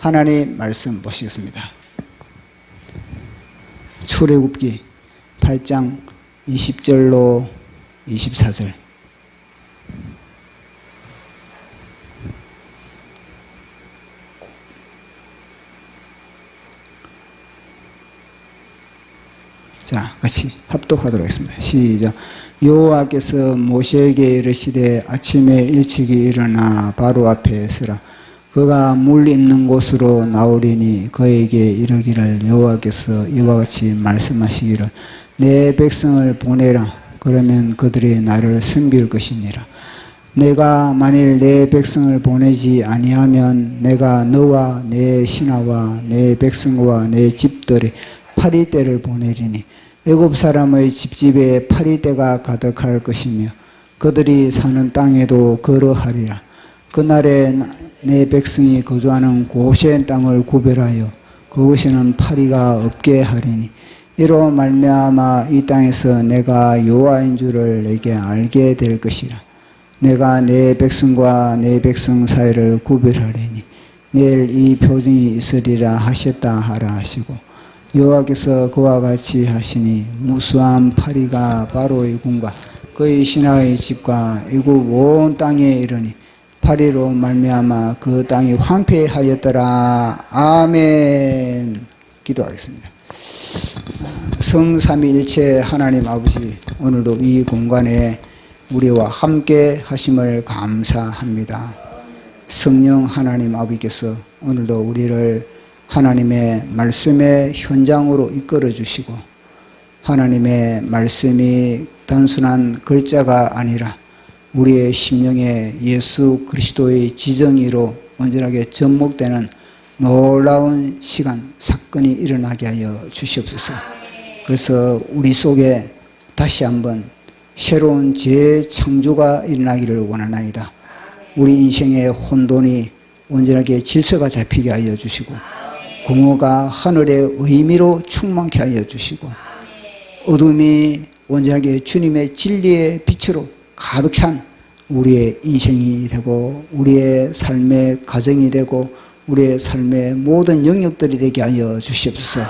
하나님 말씀 보시겠습니다. 출애굽기 8장 20절로 24절. 자, 같이 합독하도록 하겠습니다. 시작. 여호와께서 모세에게 이르시되 아침에 일찍이 일어나 바로 앞에 서라. 그가 물 있는 곳으로 나오리니 그에게 이르기를 여호와께서 이와 같이 말씀하시기를 내 백성을 보내라. 그러면 그들이 나를 섬길 것이니라. 내가 만일 내 백성을 보내지 아니하면 내가 너와 내 신하와 내 백성과 내 집들에 파리떼를 보내리니 애굽 사람의 집집에 파리떼가 가득할 것이며 그들이 사는 땅에도 그러하리라. 그날에 내 백성이 거주하는 고센 땅을 구별하여 그곳에는 파리가 없게 하리니 이로 말미암아 이 땅에서 내가 여호와인 줄을 내게 알게 될 것이라. 내가 내 백성과 내 백성 사이를 구별하리니 내일 이 표징이 있으리라 하셨다 하라 하시고 여호와께서 그와 같이 하시니 무수한 파리가 바로의 군과 그의 신하의 집과 애굽 온 땅에 이르니 파리로 말미암아 그 땅이 황폐하였더라. 아멘. 기도하겠습니다. 성삼위일체 하나님 아버지, 오늘도 이 공간에 우리와 함께 하심을 감사합니다. 성령 하나님 아버지께서 오늘도 우리를 하나님의 말씀의 현장으로 이끌어 주시고 하나님의 말씀이 단순한 글자가 아니라 우리의 심령에 예수 그리스도의 지정의로 온전하게 접목되는 놀라운 시간, 사건이 일어나게 하여 주시옵소서. 그래서 우리 속에 다시 한번 새로운 재창조가 일어나기를 원하나이다. 우리 인생의 혼돈이 온전하게 질서가 잡히게 하여 주시고 공허가 하늘의 의미로 충만케 하여 주시고 어둠이 온전하게 주님의 진리의 빛으로 가득 찬 우리의 인생이 되고 우리의 삶의 가정이 되고 우리의 삶의 모든 영역들이 되게 하여 주시옵소서.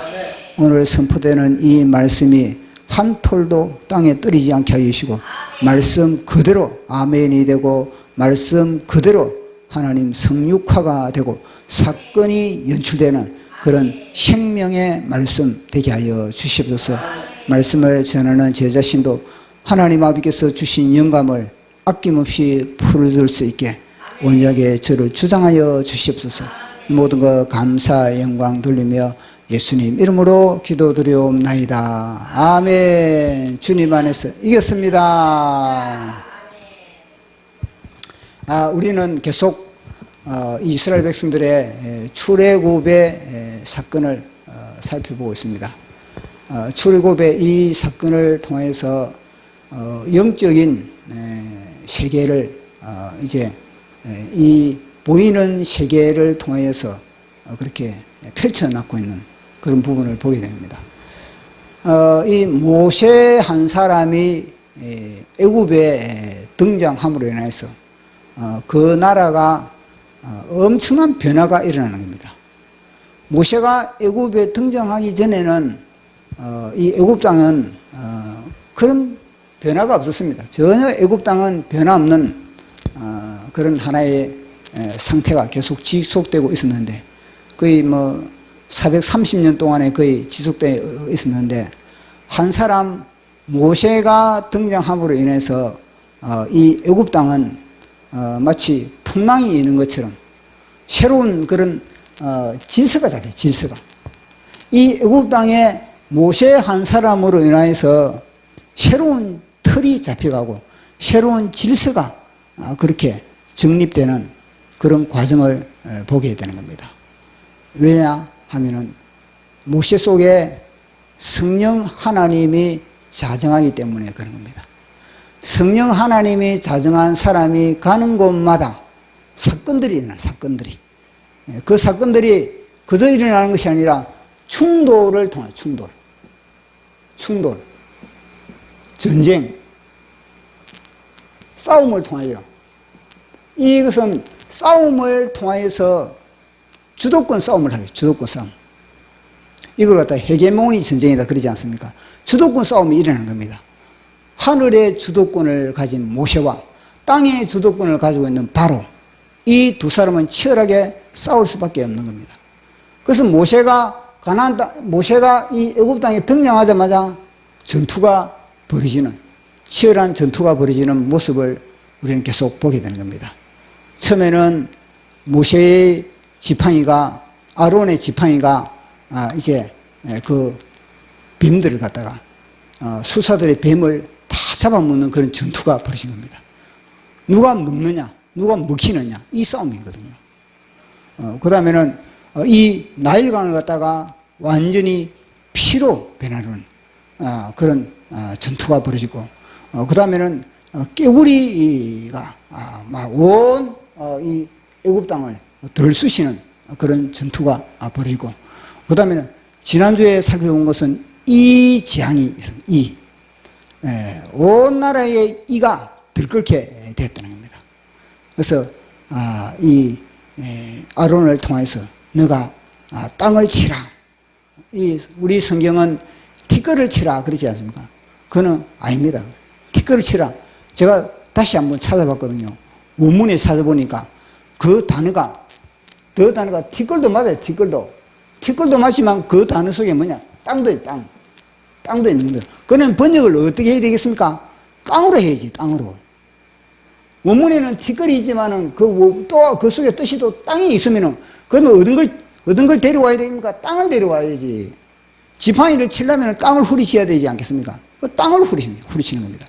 오늘 선포되는 이 말씀이 한 톨도 땅에 떨어지지 않게 하여 주시고 말씀 그대로 아멘이 되고 말씀 그대로 하나님 성육화가 되고 사건이 연출되는 그런 생명의 말씀 되게 하여 주시옵소서. 말씀을 전하는 제 자신도 하나님 아버지께서 주신 영감을 아낌없이 풀어줄 수 있게 온전하게 저를 주장하여 주시옵소서. 모든 것 감사 영광 돌리며 예수님 이름으로 기도드리옵나이다. 아멘. 주님 안에서 이겼습니다. 우리는 계속 이스라엘 백성들의 출애굽의 사건을 살펴보고 있습니다. 출애굽의 이 사건을 통해서 영적인 세계를 이제 이 보이는 세계를 통해서 그렇게 펼쳐놨고 있는 그런 부분을 보게 됩니다. 이 모세 한 사람이 애굽에 등장함으로 인해서 그 나라가 엄청난 변화가 일어나는 겁니다. 모세가 애굽에 등장하기 전에는 이 애굽 땅은 그런 변화가 없었습니다. 전혀 애굽 땅은 변화 없는 그런 하나의 상태가 계속 지속되고 있었는데 거의 430년 동안에 거의 지속되어 있었는데 한 사람 모세가 등장함으로 인해서 이 애굽 땅은 마치 풍랑이 있는 것처럼 새로운 그런 질서가 잡혀요. 질서가. 이 애굽 땅에 모세 한 사람으로 인해서 새로운 틀이 잡혀가고 새로운 질서가 그렇게 정립되는 그런 과정을 보게 되는 겁니다. 왜냐 하면은 모세 속에 성령 하나님이 자정하기 때문에 그런 겁니다. 성령 하나님이 자정한 사람이 가는 곳마다 사건들이 일어나요. 사건들이. 그 사건들이 그저 일어나는 것이 아니라 충돌을 통해 충돌, 전쟁, 싸움을 통하여 이것은 싸움을 통하여서 주도권 싸움을 하게, 주도권 싸움. 이걸 갖다 헤게모니 전쟁이다 그러지 않습니까? 주도권 싸움이 일어나는 겁니다. 하늘의 주도권을 가진 모세와 땅의 주도권을 가지고 있는 바로 이 두 사람은 치열하게 싸울 수밖에 없는 겁니다. 그래서 모세가 이 애굽 땅에 등장하자마자 전투가 벌어지는, 치열한 전투가 벌어지는 모습을 우리는 계속 보게 되는 겁니다. 처음에는 모세의 지팡이가, 아론의 지팡이가 이제 그 뱀들을 갖다가 수사들의 뱀을 다 잡아먹는 그런 전투가 벌어진 겁니다. 누가 먹느냐, 누가 먹히느냐, 이 싸움이거든요. 그 다음에는 이 나일강을 갖다가 완전히 피로 변하는 그런 전투가 벌어지고, 그 다음에는 깨구리가 온 이 애굽 땅을 덜쑤시는 그런 전투가 벌어지고, 그 다음에는 지난주에 살펴본 것은 이 재앙이 있습니다. 온 나라의 이가 들끓게 됐다는 겁니다. 그래서 이 아론을 통해서 너가 땅을 치라. 우리 성경은 티끌을 치라 그러지 않습니까? 그거는 아닙니다. 티끌을 치라. 제가 다시 한번 찾아봤거든요. 원문에 찾아보니까 그 단어가 티끌도 맞아요. 티끌도 맞지만 그 단어 속에 뭐냐? 땅도 있는 겁니다. 그는 번역을 어떻게 해야 되겠습니까? 땅으로 해야지, 땅으로. 원문에는 티끌이 있지만은 또 그 속에 뜻이 또 땅이 있으면은 그러면 얻은 걸 데려와야 됩니까? 땅을 데려와야지. 지팡이를 치려면 땅을 후리쳐야 되지 않겠습니까? 그 땅을 후리치는 겁니다.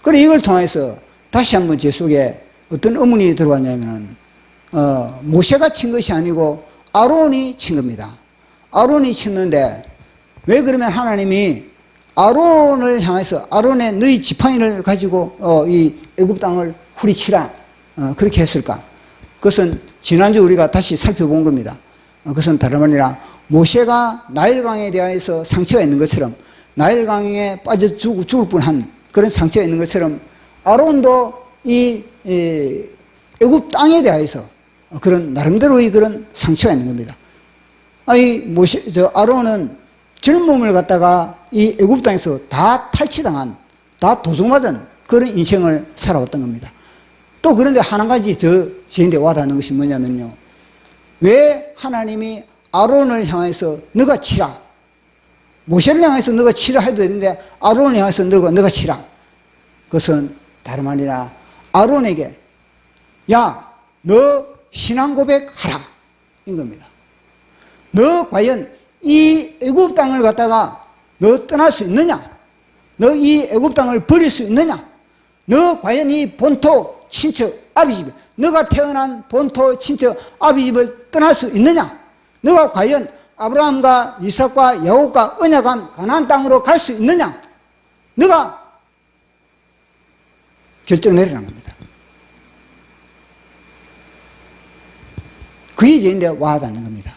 그래 이걸 통해서 다시 한번 제 속에 어떤 의문이 들어왔냐면은 모세가 친 것이 아니고 아론이 친 겁니다. 아론이 쳤는데 왜 그러면 하나님이 아론을 향해서 아론의 너희 지팡이를 가지고 이 애굽 땅을 후리치라 그렇게 했을까? 그것은 지난주 우리가 다시 살펴본 겁니다. 그것은 다름 아니라 모세가 나일강에 대해서 상처가 있는 것처럼 나일강에 빠져 죽을 뻔한 그런 상처가 있는 것처럼 아론도 이 애굽 땅에 대해서 그런 나름대로의 그런 상처가 있는 겁니다. 아론은 젊음을 갖다가 이 애굽 땅에서 다 탈취당한, 다 도둑맞은 그런 인생을 살아왔던 겁니다. 또 그런데 한 가지 저한테 와닿는 것이 뭐냐면요. 왜 하나님이 아론을 향해서 너가 치라. 모세를 향해서 너가 치라 해도 되는데 아론을 향해서 너가 치라. 그것은 다름 아니라 아론에게 야, 너 신앙 고백하라. 인 겁니다. 너 과연 이 애굽 땅을 갖다가 너 떠날 수 있느냐? 너 이 애굽 땅을 버릴 수 있느냐? 너 과연 이 본토 친척 아비집, 너가 태어난 본토 친척 아비집을 떠날 수 있느냐? 너가 과연 아브라함과 이삭과 야곱과 언약한 가나안 땅으로 갈 수 있느냐? 너가 결정 내리라는 겁니다. 그게 저인데 와닿는 겁니다.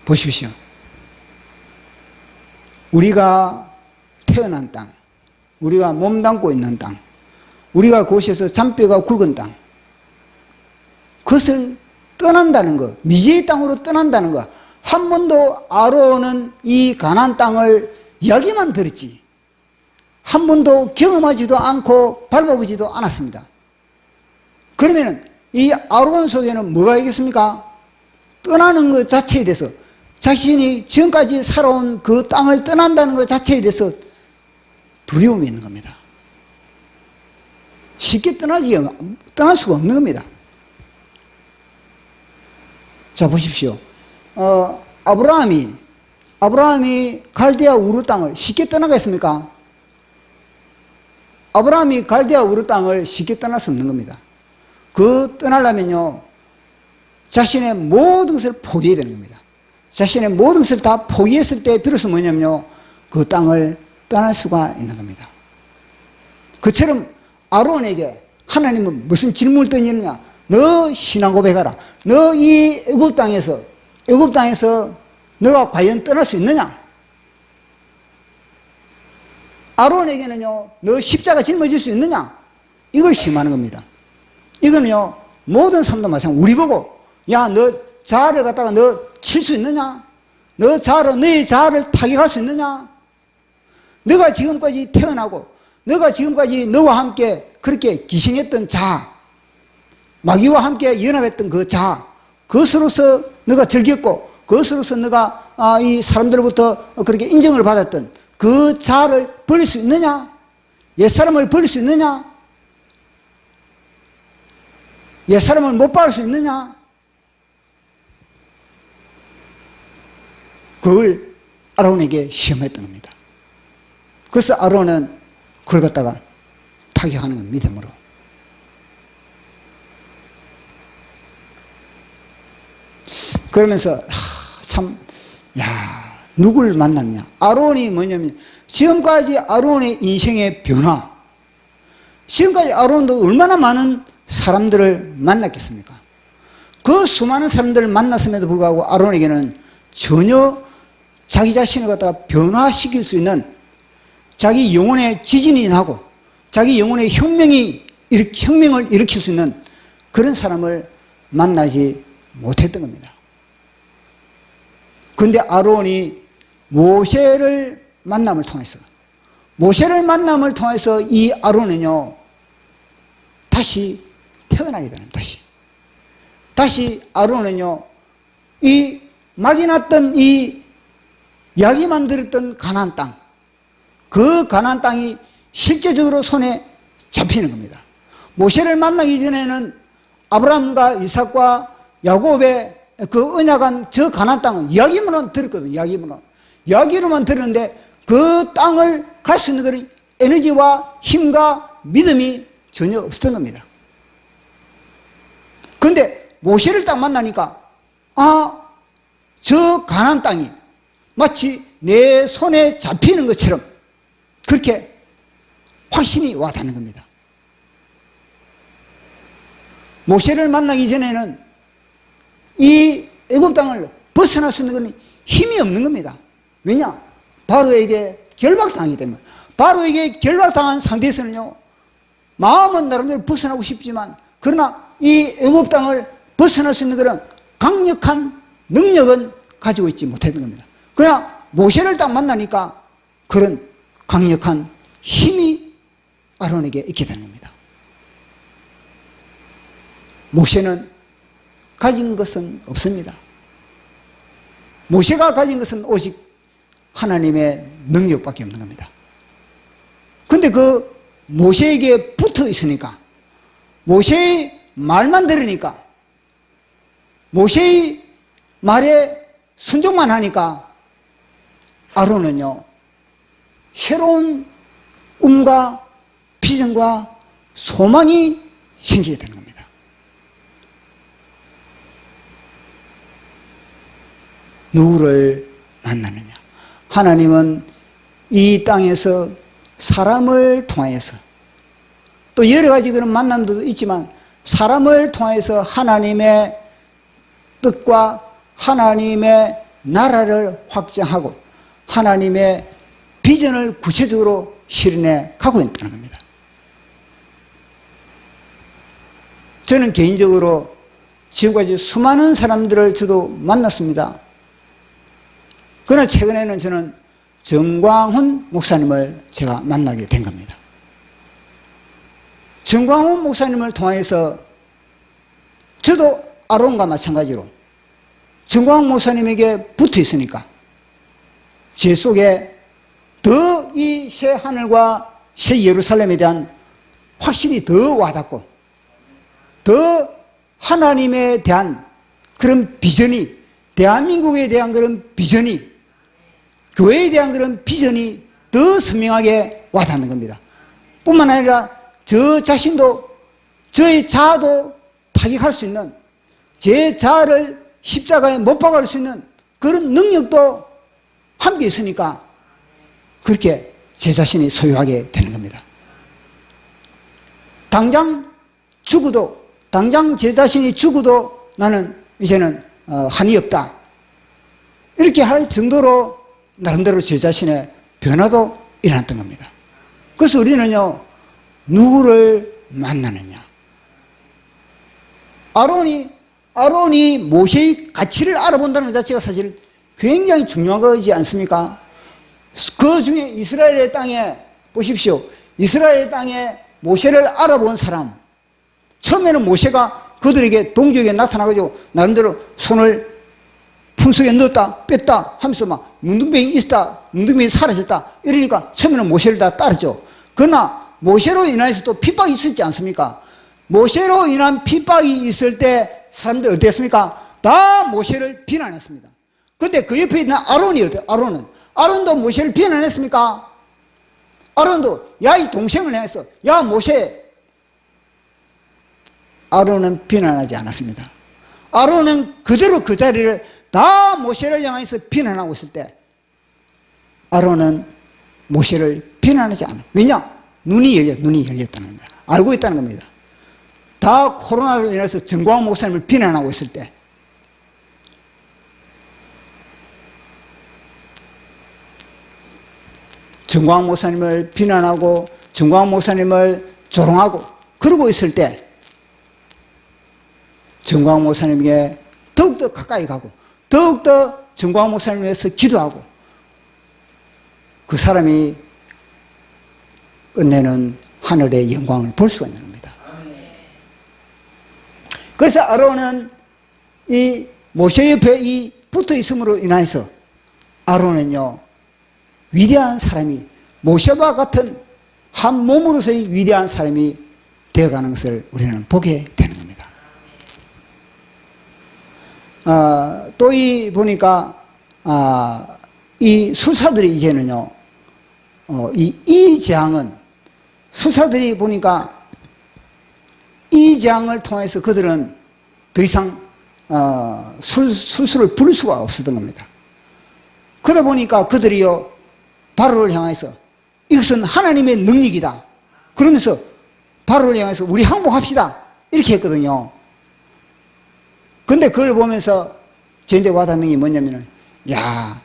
보십시오. 우리가 태어난 땅, 우리가 몸담고 있는 땅, 우리가 그곳에서 잔뼈가 굵은 땅, 그것을 떠난다는 것, 미지의 땅으로 떠난다는 것, 한 번도 아론은 이 가나안 땅을 이야기만 들었지 한 번도 경험하지도 않고 밟아보지도 않았습니다. 그러면 이 아론 속에는 뭐가 있겠습니까? 떠나는 것 자체에 대해서, 자신이 지금까지 살아온 그 땅을 떠난다는 것 자체에 대해서 두려움이 있는 겁니다. 쉽게 떠날 수가 없는 겁니다. 자, 보십시오. 아브라함이 갈대아 우르 땅을 쉽게 떠나겠습니까? 아브라함이 갈대아 우르 땅을 쉽게 떠날 수 없는 겁니다. 그 떠나려면요, 자신의 모든 것을 포기해야 되는 겁니다. 자신의 모든 것을 다 포기했을 때 비로소 뭐냐면요, 그 땅을 떠날 수가 있는 겁니다. 그처럼 아론에게 하나님은 무슨 질문을 던지느냐? 너 신앙 고백하라. 너 이 애굽 땅에서 너가 과연 떠날 수 있느냐? 아론에게는요, 너 십자가 짊어질 수 있느냐? 이걸 시험하는 겁니다. 이거는요, 모든 사람도 마찬가지로 우리 보고 야, 너 자아를 갖다가 너 칠 수 있느냐? 너 자아로 너의 자아를 타격할 수 있느냐? 너가 지금까지 태어나고 너가 지금까지 너와 함께 그렇게 기생했던 자아, 마귀와 함께 연합했던 그 자아, 그것으로서 너가 즐겼고 그것으로서 너가 이 사람들로부터 그렇게 인정을 받았던 그 자아를 버릴 수 있느냐? 옛사람을 버릴 수 있느냐? 옛사람을 못 박을 수 있느냐? 그걸 아론에게 시험했던 겁니다. 그래서 아론은 그걸 갖다가 타격하는 건 믿음으로. 그러면서 참, 야, 누굴 만났냐? 아론이 뭐냐면 지금까지 아론의 인생의 변화, 지금까지 아론도 얼마나 많은 사람들을 만났겠습니까? 그 수많은 사람들을 만났음에도 불구하고 아론에게는 전혀 자기 자신을 갖다가 변화시킬 수 있는, 자기 영혼의 지진이 나고 자기 영혼의 혁명을 일으킬 수 있는 그런 사람을 만나지 못했던 겁니다. 그런데 아론이 모세를 만남을 통해서 이 아론은요 다시 태어나게 되는, 다시 아론은요 이 막이 났던 이 약이만 들었던 가나안 땅, 그 가나안 땅이 실제적으로 손에 잡히는 겁니다. 모세를 만나기 전에는 아브라함과 이삭과 야곱의 그 언약한 저 가나안 땅은 이야기만 들었거든요. 이야기로만 들었는데 그 땅을 갈 수 있는 그런 에너지와 힘과 믿음이 전혀 없었던 겁니다. 그런데 모세를 딱 만나니까 저 가나안 땅이 마치 내 손에 잡히는 것처럼 그렇게 확신이 와 닿는 겁니다. 모세를 만나기 전에는 이 애굽 땅을 벗어날 수 있는 건 힘이 없는 겁니다. 왜냐? 바로에게 결박당하기 때문에. 바로에게 결박당한 상태에서는요 마음은 나름대로 벗어나고 싶지만 그러나 이 애굽 땅을 벗어날 수 있는 그런 강력한 능력은 가지고 있지 못했던 겁니다. 그냥 모세를 딱 만나니까 그런 강력한 힘이 아론에게 있게 되는 겁니다. 모세는 가진 것은 없습니다. 모세가 가진 것은 오직 하나님의 능력밖에 없는 겁니다. 그런데 그 모세에게 붙어 있으니까, 모세의 말만 들으니까, 모세의 말에 순종만 하니까 아론은요 새로운 꿈과 비전과 소망이 생기게 되는 겁니다. 누구를 만나느냐? 하나님은 이 땅에서 사람을 통하여서, 또 여러 가지 그런 만남도 있지만 사람을 통해서 하나님의 뜻과 하나님의 나라를 확장하고 하나님의 비전을 구체적으로 실현해 가고 있다는 겁니다. 저는 개인적으로 지금까지 수많은 사람들을 저도 만났습니다. 그러나 최근에는 저는 정광훈 목사님을 제가 만나게 된 겁니다. 정광훈 목사님을 통해서 저도 아론과 마찬가지로 정광훈 목사님에게 붙어 있으니까 제 속에 더 이 새 하늘과 새 예루살렘에 대한 확신이 더 와닿고 더 하나님에 대한 그런 비전이, 대한민국에 대한 그런 비전이, 교회에 대한 그런 비전이 더 선명하게 와닿는 겁니다. 뿐만 아니라 저 자신도, 저의 자아도 타격할 수 있는, 제 자아를 십자가에 못 박을 수 있는 그런 능력도 함께 있으니까 그렇게 제 자신이 소유하게 되는 겁니다. 당장 죽어도, 당장 제 자신이 죽어도 나는 이제는 한이 없다, 이렇게 할 정도로 나름대로 제 자신의 변화도 일어났던 겁니다. 그래서 우리는요 누구를 만나느냐, 아론이 모세의 가치를 알아본다는 것 자체가 사실 굉장히 중요한 거지 않습니까? 그 중에 이스라엘의 땅에 보십시오. 이스라엘 땅에 모세를 알아본 사람, 처음에는 모세가 그들에게 동족에게 나타나가지고 나름대로 손을 품속에 넣었다 뺐다 하면서 막 문둥병이 있었다, 문둥병이 사라졌다 이러니까 처음에는 모세를 다 따르죠. 그러나 모세로 인해서 또 핍박이 있었지 않습니까? 모세로 인한 핍박이 있을 때 사람들이 어땠습니까? 다 모세를 비난했습니다. 근데 그 옆에 있는 아론이 어때요? 아론도 모세를 비난했습니까? 아론도 야 이 동생을 향해서 야 모세. 아론은 비난하지 않았습니다. 아론은 그대로 그 자리를 다 모세를 향해서 비난하고 있을 때 아론은 모세를 비난하지 않아. 왜냐? 눈이 열렸다는 겁니다. 알고 있다는 겁니다. 다 코로나로 인해서 정광훈 목사님을 비난하고 있을 때 정광훈 목사님을 비난하고 정광훈 목사님을 조롱하고 그러고 있을 때 정광훈 목사님에게 더욱더 가까이 가고 더욱더 정광훈 목사님을 위해서 기도하고 그 사람이 끝내는 하늘의 영광을 볼 수가 있는 겁니다. 그래서 아론은 이 모세 옆에 이 붙어 있음으로 인해서 아론은요 위대한 사람이 모세와 같은 한 몸으로서의 위대한 사람이 되어가는 것을 우리는 보게 되는 겁니다. 또 이 보니까 이 수사들이 이제는요 이 재앙은 수사들이 보니까 이 재앙을 통해서 그들은 더 이상 술수를 부를 수가 없었던 겁니다. 그러다 보니까 그들이요 바로를 향해서 이것은 하나님의 능력이다 그러면서 바로를 향해서 우리 항복합시다 이렇게 했거든요. 근데 그걸 보면서 저한테 와닿는 게 뭐냐면은 야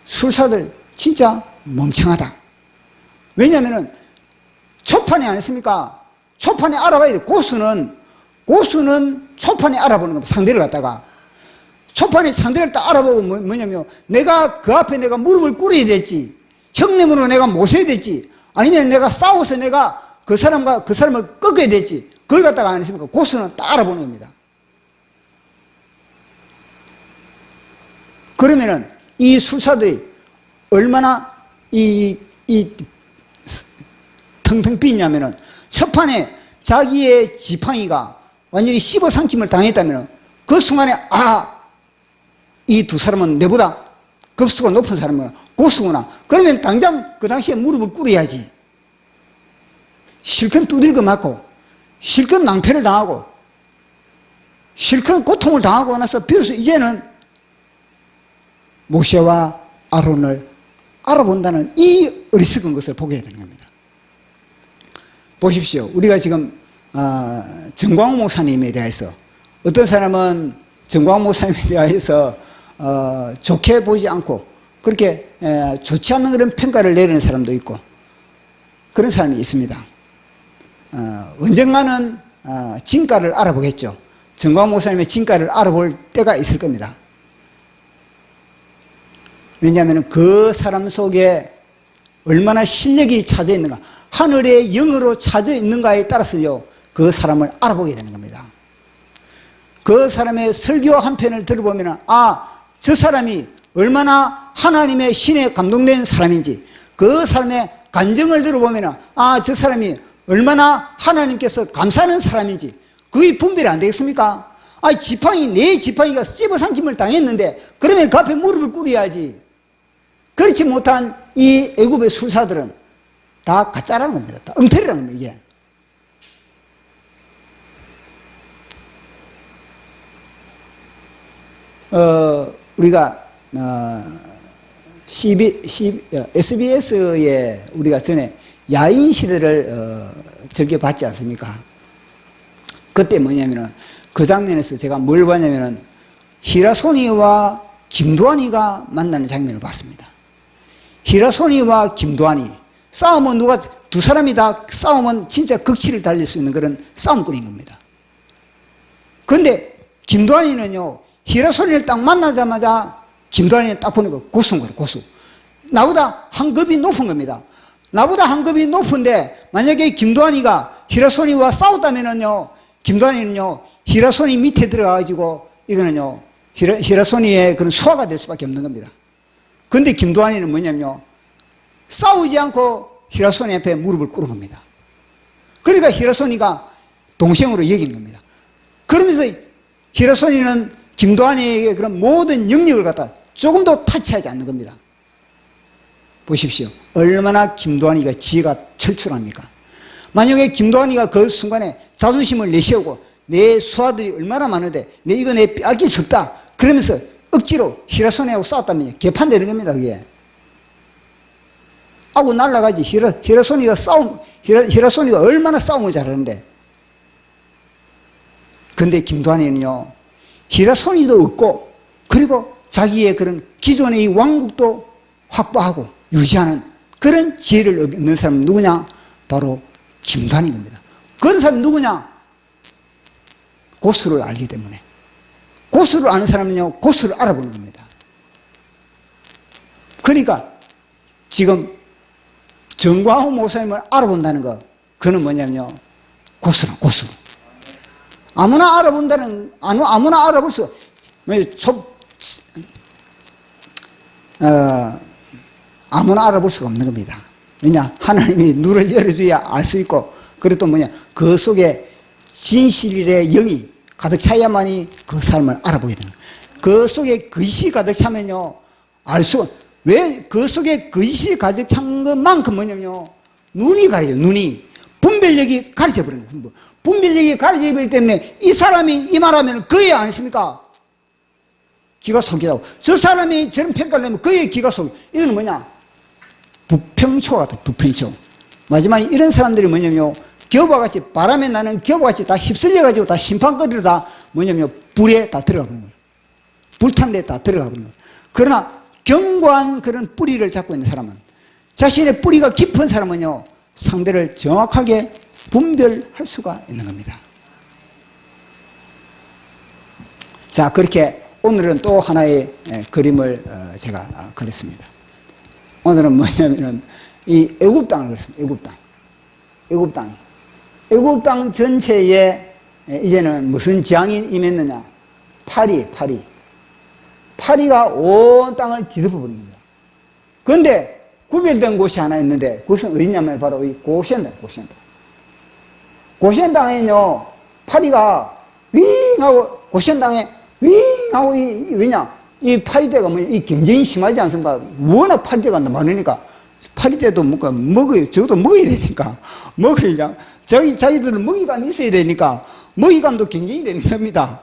술사들 진짜 멍청하다. 왜냐면은 초판에 안 했습니까? 초판에 알아봐야 돼. 고수는 초판에 알아보는 겁니다. 상대를 갖다가 초판에 상대를 딱 알아보고 뭐냐면 내가 그 앞에 내가 무릎을 꿇어야 될지 형님으로 내가 모셔야 될지 아니면 내가 싸워서 내가 그 사람을 꺾어야 될지 그걸 갖다가 안 했습니까? 고수는 딱 알아보는 겁니다. 그러면은 이 술사들이 얼마나 텅텅 빈냐면은 첫판에 자기의 지팡이가 완전히 씹어상침을 당했다면 그 순간에 이 두 사람은 내보다 급수가 높은 사람은 고수구나. 그러면 당장 그 당시에 무릎을 꿇어야지. 실컷 두들겨 맞고 실컷 낭패를 당하고 실컷 고통을 당하고 나서 비로소 이제는 모세와 아론을 알아본다는 이 어리석은 것을 보게 되는 겁니다. 보십시오. 우리가 지금 정광훈 목사님에 대해서 어떤 사람은 정광훈 목사님에 대해서 좋게 보지 않고 그렇게 좋지 않는 그런 평가를 내리는 사람도 있고 그런 사람이 있습니다. 언젠가는 진가를 알아보겠죠. 정광훈 목사님의 진가를 알아볼 때가 있을 겁니다. 왜냐하면 그 사람 속에 얼마나 실력이 찾아 있는가, 하늘의 영으로 찾아 있는가에 따라서요 그 사람을 알아보게 되는 겁니다. 그 사람의 설교 한 편을 들어보면 저 사람이 얼마나 하나님의 신에 감동된 사람인지, 그 사람의 간증을 들어보면 저 사람이 얼마나 하나님께서 감사하는 사람인지 그게 분별이 안 되겠습니까? 내 지팡이가 씹어상침을 당했는데 그러면 그 앞에 무릎을 꿇어야지. 그렇지 못한 이 애굽의 술사들은 다 가짜라는 겁니다. 다 엉터리라는 겁니다. 이게. 우리가 SBS에 우리가 전에 야인 시대를 적용받지 않습니까? 그때 뭐냐면은 그 장면에서 제가 뭘 봤냐면은 히라소니와 김두한이가 만나는 장면을 봤습니다. 히라소니와 김두한이 싸우면 두 사람이 다 싸우면 진짜 극치를 달릴 수 있는 그런 싸움꾼인 겁니다. 근데 김도환이는요, 히라손이를 딱 만나자마자 김도환이는 딱 보니까 고수인 거예요, 고수. 나보다 한 급이 높은 겁니다. 나보다 한 급이 높은데 만약에 김도환이가 히라손이와 싸웠다면은요, 김도환이는요, 히라손이 밑에 들어가가지고 이거는요, 히라손이의 그런 수화가 될 수밖에 없는 겁니다. 근데 김도환이는 뭐냐면요, 싸우지 않고 히라손이 앞에 무릎을 꿇은 겁니다. 그러니까 히라손이가 동생으로 여기는 겁니다. 그러면서 히라손이는 김도환이에게 그런 모든 영역을 갖다 조금도 타치하지 않는 겁니다. 보십시오. 얼마나 김도환이가 지혜가 철출합니까? 만약에 김도환이가 그 순간에 자존심을 내세우고 내 수하들이 얼마나 많은데 내 이거 내 빼앗길 수 없다 그러면서 억지로 히라손이하고 싸웠다면 개판되는 겁니다. 그게 하고 날라가지. 히라손이가 얼마나 싸움을 잘하는데. 근데 김도환이는요, 히라손이도 없고 그리고 자기의 그런 기존의 이 왕국도 확보하고 유지하는 그런 지혜를 얻는 사람은 누구냐? 바로 김도환인 겁니다. 그런 사람은 누구냐? 고수를 알기 때문에. 고수를 아는 사람은요, 고수를 알아보는 겁니다. 그러니까 지금 정광호 목사님을 알아본다는 거, 그는 뭐냐면요, 고수란 고수. 아무나 알아본다는, 아무나 알아볼 수, 아무나 알아볼 수가 없는 겁니다. 왜냐? 하나님이 눈을 열어줘야 알 수 있고, 그리고 또 뭐냐? 그 속에 진실의 영이 가득 차야만이 그 사람을 알아보게 되는 거예요. 그 속에 거짓이 가득 차면요, 알 수, 왜 그 속에 거짓이 가득 찬 것만큼 뭐냐면요, 눈이 가려져, 눈이. 분별력이 가려져 버리는 거예요. 분별력이 가려져 버리기 때문에 이 사람이 이 말하면 그의 아니십니까? 기가 속이라고. 저 사람이 저런 평가를 내면 그의 기가 속. 이거는 뭐냐? 부평초 같아, 부평초. 마지막에 이런 사람들이 뭐냐면요, 겨우와 같이, 바람에 나는 겨우와 같이 다 휩쓸려가지고 다 심판거리로 다 뭐냐면 불에 다 들어가 버리는 거예요. 불탄 데 다 들어가 버리는 거예요. 그러나 견고한 그런 뿌리를 잡고 있는 사람은, 자신의 뿌리가 깊은 사람은요, 상대를 정확하게 분별할 수가 있는 겁니다. 자, 그렇게 오늘은 또 하나의 그림을 제가 그렸습니다. 오늘은 뭐냐면은 이 애굽 땅을 그렸습니다. 애굽 땅. 애굽 땅. 애굽 땅 전체에 이제는 무슨 재앙이 임했느냐? 파리가 온 땅을 뒤덮어 버린 겁니다. 그런데 구별된 곳이 하나 있는데 그것은 어디냐면 바로 이 고센 땅에는요, 파리가 윙하고, 고센 땅에 윙하고, 왜냐? 이 파리떼가 뭐, 이 경쟁이 심하지 않습니까? 워낙 파리떼가 많으니까, 파리떼도 뭔가 먹어요. 적어도 먹어야 되니까. 먹으려면, 자기들은 먹이감이 있어야 되니까, 먹이감도 경쟁이 되는 겁니다.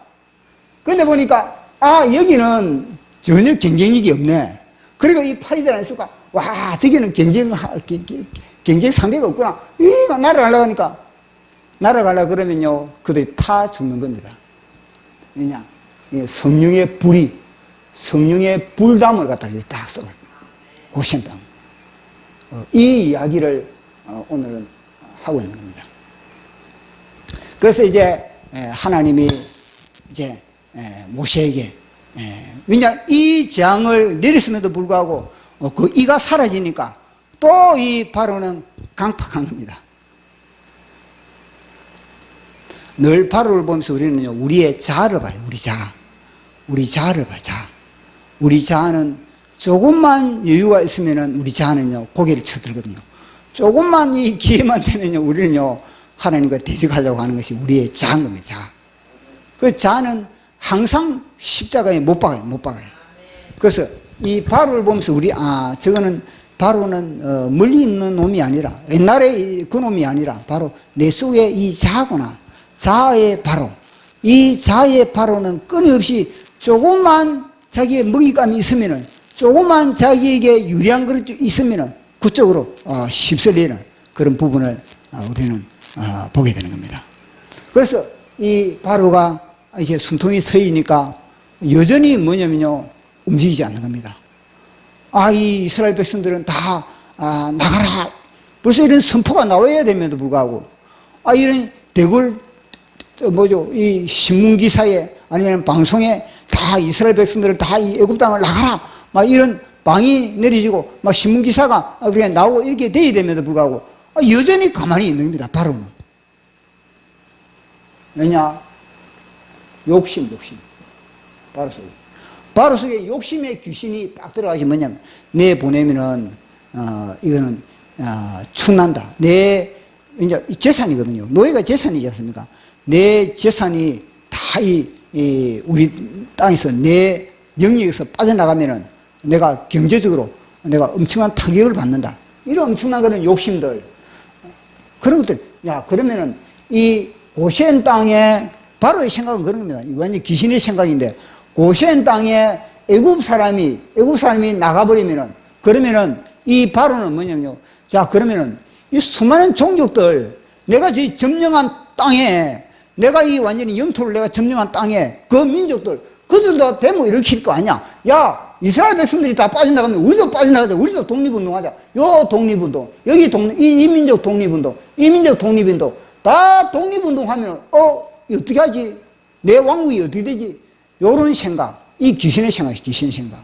근데 보니까, 여기는 전혀 경쟁력이 없네. 그리고 이 파리떼는 있을까? 와, 저기는 경쟁 상대가 없구나. 날아가려고 그러면요, 그들이 타 죽는 겁니다. 왜냐? 성령의 불이, 성령의 불담을 갖다가 딱 써. 고센 땅. 이 이야기를 오늘은 하고 있는 겁니다. 그래서 이제 하나님이 이제 모세에게, 왜냐? 이 재앙을 내렸음에도 불구하고 그 이가 사라지니까 또 이 바로는 강팍한 겁니다. 늘 바로를 보면서 우리는요, 우리의 자아를 봐요. 우리 자아를 봐요. 우리 자아는 조금만 여유가 있으면은 우리 자아는요, 고개를 쳐들거든요. 조금만 이 기회만 되면요, 우리는요, 하나님과 대적하려고 하는 것이 우리의 자아인 겁니다. 자아. 그 자아는 항상 십자가에 못 박아요. 그래서 이 바로를 보면서 저거는 바로는 멀리 있는 놈이 아니라, 옛날에 그 놈이 아니라 바로 내 속에 이 자아구나. 자아의 바로. 이 자아의 바로는 끊임없이 조금만 자기의 먹잇감이 있으면은, 조금만 자기에게 유리한 것이 있으면은 그쪽으로 휩쓸리는 그런 부분을 우리는 보게 되는 겁니다. 그래서 이 바로가 이제 숨통이 트이니까 여전히 뭐냐면요, 움직이지 않는 겁니다. 이 이스라엘 백성들은 다 나가라. 벌써 이런 선포가 나와야 됨에도 불구하고 이런 대궐 이 신문기사에 아니면 방송에 다 이스라엘 백성들을 다 이 애굽 땅을 나가라 막 이런 방이 내려지고 막 신문기사가 그냥 나오고 이렇게 돼야 됨에도 불구하고 여전히 가만히 있는 겁니다. 바로는. 왜냐? 욕심. 바로 속에 욕심의 귀신이 딱 들어가시 뭐냐면 내 보내면은 이거는 충난다. 내 이제 재산이거든요. 노예가 재산이지 않습니까? 내 재산이 다 우리 땅에서 내 영역에서 빠져나가면은 내가 경제적으로 내가 엄청난 타격을 받는다. 이런 엄청난 그런 욕심들, 그런 것들. 야, 그러면은 이 고센 땅에 바로의 생각은 그런 겁니다. 완전 귀신의 생각인데, 고센 땅에 애굽 사람이 나가버리면은, 그러면은 이 바로는 뭐냐면요. 자, 그러면은 이 수많은 종족들, 내가 저 점령한 땅에, 내가 이 완전히 영토를 내가 점령한 땅에 그 민족들, 그들도 데모 일으킬 거 아니야. 야, 이스라엘 백성들이 다 빠져나가면 우리도 빠져나가자. 우리도 독립운동하자. 요 독립운동, 여기 이 민족 독립운동, 이 민족 독립운동, 다 독립운동하면 어떻게 하지? 내 왕국이 어떻게 되지? 요런 생각, 이 귀신의 생각이 귀신의 생각.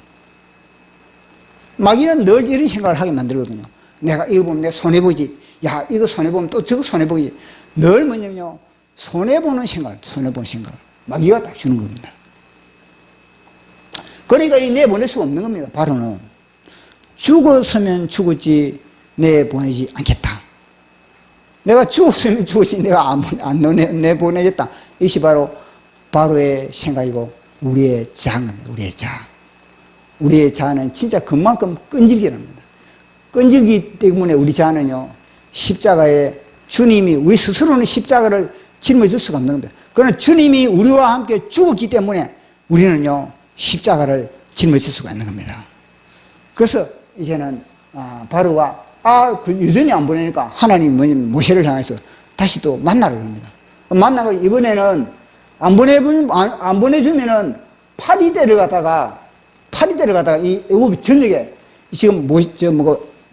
마귀는 늘 이런 생각을 하게 만들거든요. 내가 이거 보면 내가 손해보지. 야, 이거 손해보면 또 저거 손해보지. 늘 뭐냐면요, 손해보는 생각, 손해보는 생각. 마귀가 딱 주는 겁니다. 그러니까 내보낼 수가 없는 겁니다. 바로는 죽었으면 죽었지 내보내지 않겠다. 내가 죽었으면 죽었지 내가 안 내보내겠다. 이것이 바로 바로의 생각이고 우리의 자입니다. 우리의 자. 우리의 자는 진짜 그만큼 끈질기랍니다. 끈질기 때문에 우리 자는요, 십자가에 주님이 우리 스스로는 십자가를 짊어질 수가 없는 겁니다. 그러나 주님이 우리와 함께 죽었기 때문에 우리는요, 십자가를 짊어질 수가 있는 겁니다. 그래서 이제는 바로가 여전히 안 보내니까 하나님이 뭐냐면 모세를 향해서 다시 또 만나라고 합니다. 만나고 이번에는 안 보내주면은 파리대를 갖다가 이 애굽 전역에 지금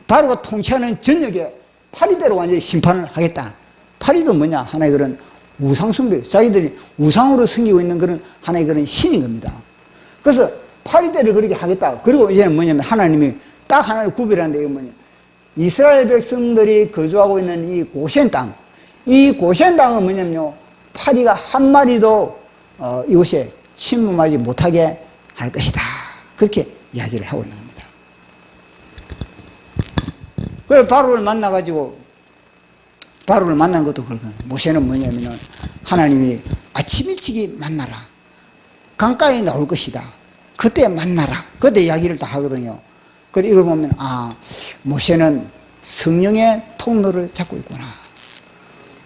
바로가 통치하는 전역에 파리대로 완전히 심판을 하겠다. 파리도 뭐냐? 하나의 그런 우상숭배, 자기들이 우상으로 섬기고 있는 그런 하나의 그런 신인 겁니다. 그래서 파리대를 그렇게 하겠다. 그리고 이제는 뭐냐면 하나님이 딱 하나를 구별하는데 이게 뭐냐? 이스라엘 백성들이 거주하고 있는 이 고센 땅, 이 고센 땅은 뭐냐면요, 파리가 한 마리도 이곳에 침범하지 못하게 할 것이다. 그렇게 이야기를 하고 있는 겁니다. 그래서 바로를 만난 것도 그렇거든요. 모세는 뭐냐면은 하나님이 아침 일찍이 만나라. 강가에 나올 것이다. 그때 만나라. 그때 이야기를 다 하거든요. 그래서 이걸 보면 모세는 성령의 통로를 잡고 있구나.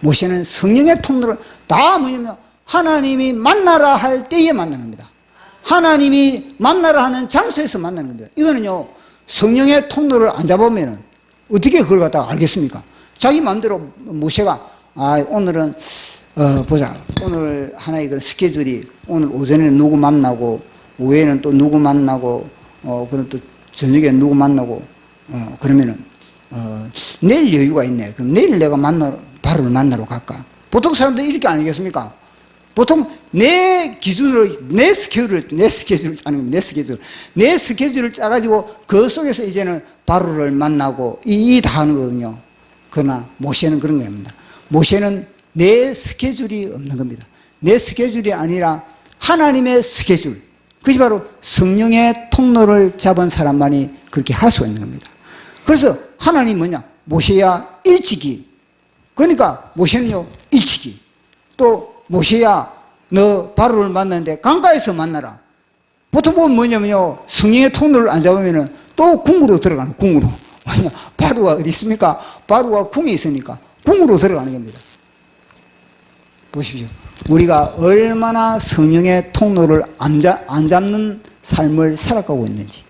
모세는 성령의 통로를 다 뭐냐면 하나님이 만나라 할 때에 만나는 겁니다. 하나님이 만나라 하는 장소에서 만나는 겁니다. 이거는요, 성령의 통로를 안 잡으면 어떻게 그걸 갖다가 알겠습니까? 자기 마음대로 모세가 오늘은 보자. 오늘 하나의 그 스케줄이 오늘 오전에는 누구 만나고 오후에는 또 누구 만나고 그럼 또 저녁에 누구 만나고 그러면은 내일 여유가 있네. 그럼 내일 내가 바로를 만나러 갈까? 보통 사람들이 이렇게 아니겠습니까? 보통 내 기준으로 내 스케줄을 짜는 겁니다. 내 스케줄을 짜가지고 그 속에서 이제는 바로를 만나고 다 하는 거거든요. 그러나 모세는 그런 겁니다. 모세는 내 스케줄이 없는 겁니다. 내 스케줄이 아니라 하나님의 스케줄. 그것이 바로 성령의 통로를 잡은 사람만이 그렇게 할 수가 있는 겁니다. 그래서 하나님 뭐냐? 모세야 일찍이. 그러니까 모세는요, 일찍이. 또 모세야 너 바로를 만났는데 강가에서 만나라. 보통 보면 뭐냐면요, 성령의 통로를 안 잡으면은 또 궁으로 들어가는, 궁으로. 아니야, 바로가 어디 있습니까? 바로가 궁에 있으니까 궁으로 들어가는 겁니다. 보십시오. 우리가 얼마나 성령의 통로를 안 잡는 삶을 살아가고 있는지.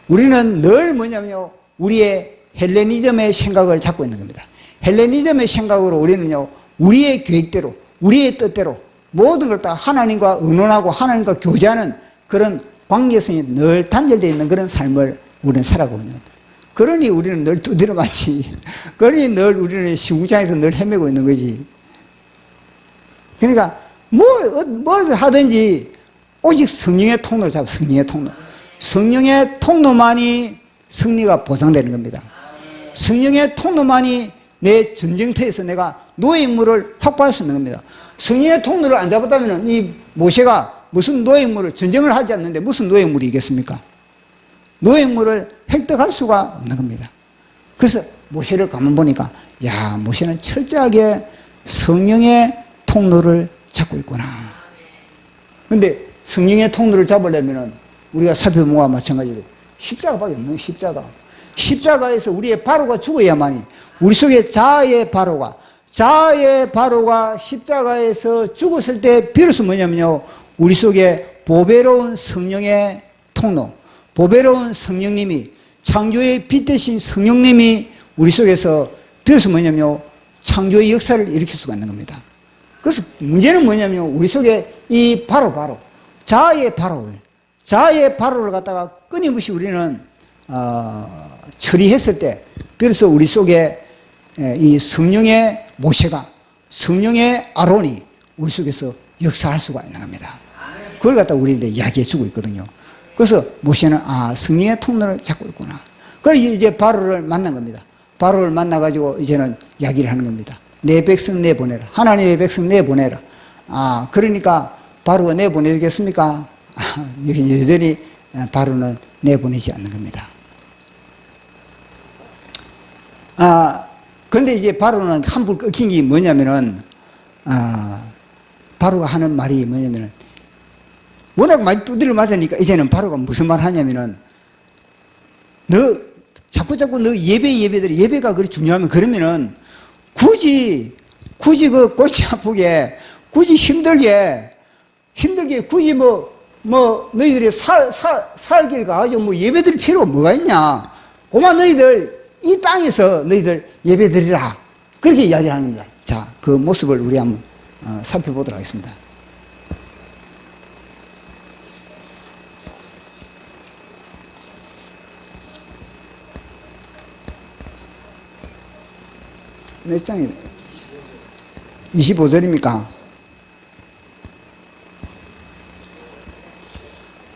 우리는 늘 뭐냐면요, 우리의 헬레니즘의 생각을 잡고 있는 겁니다. 헬레니즘의 생각으로 우리는요, 우리의 계획대로, 우리의 뜻대로 모든 걸 다 하나님과 의논하고 하나님과 교제하는 그런 관계성이 늘 단절되어 있는 그런 삶을 우리는 살아가고 있는 겁니다. 그러니 우리는 늘 두드려 맞지. 그러니 늘 우리는 시궁창에서 늘 헤매고 있는 거지. 그러니까 뭘 하든지 오직 성령의 통로를 잡아. 성령의 통로. 성령의 통로만이 승리가 보장되는 겁니다. 성령의 통로만이 내 전쟁터에서 내가 노획물을 확보할 수 있는 겁니다. 성령의 통로를 안 잡았다면 이 모세가 무슨 노획물을, 전쟁을 하지 않는데 무슨 노획물이 있겠습니까? 노획물을 획득할 수가 없는 겁니다. 그래서 모세를 가만 보니까, 야, 모세는 철저하게 성령의 통로를 잡고 있구나. 근데 성령의 통로를 잡으려면 우리가 살펴본 것과 마찬가지로 십자가밖에 없는 십자가. 십자가에서 우리의 바로가 죽어야만이, 우리 속에 자아의 바로가 십자가에서 죽었을 때 비로소 뭐냐면요, 우리 속에 보배로운 성령의 통로, 보배로운 성령님이, 창조의 빛 대신 성령님이 우리 속에서 비로소 뭐냐면요, 창조의 역사를 일으킬 수가 있는 겁니다. 그래서 문제는 뭐냐면요, 우리 속에 이 바로 자아의 바로를 갖다가 끊임없이 우리는 처리했을 때 비로소 우리 속에 이 성령의 모세가, 성령의 아론이 우리 속에서 역사할 수가 있는 겁니다. 그걸 갖다 우리한테 이야기해 주고 있거든요. 그래서 모세는 성령의 통로를 잡고 있구나. 그래서 이제 바로를 만난 겁니다. 바로를 만나가지고 이제는 이야기를 하는 겁니다. 내 백성 내보내라. 하나님의 백성 내보내라. 그러니까 바로가 내보내겠습니까? 여전히 바로는 내보내지 않는 겁니다. 근데 이제 바로는 한불 꺾인 게 뭐냐면은, 바로가 하는 말이 뭐냐면은, 워낙 많이 두드려 맞으니까 이제는 바로가 무슨 말 하냐면은, 자꾸 너 예배가 그리 중요하면, 그러면은 굳이 그 골치 아프게, 굳이 힘들게 굳이 너희들이 살길 가가지고 예배드릴 필요가 뭐가 있냐. 고만 너희들 이 땅에서 너희들 예배드리라. 그렇게 이야기를 하는 겁니다. 자, 그 모습을 우리 한번 살펴보도록 하겠습니다. 몇 장이에요? 25절입니까?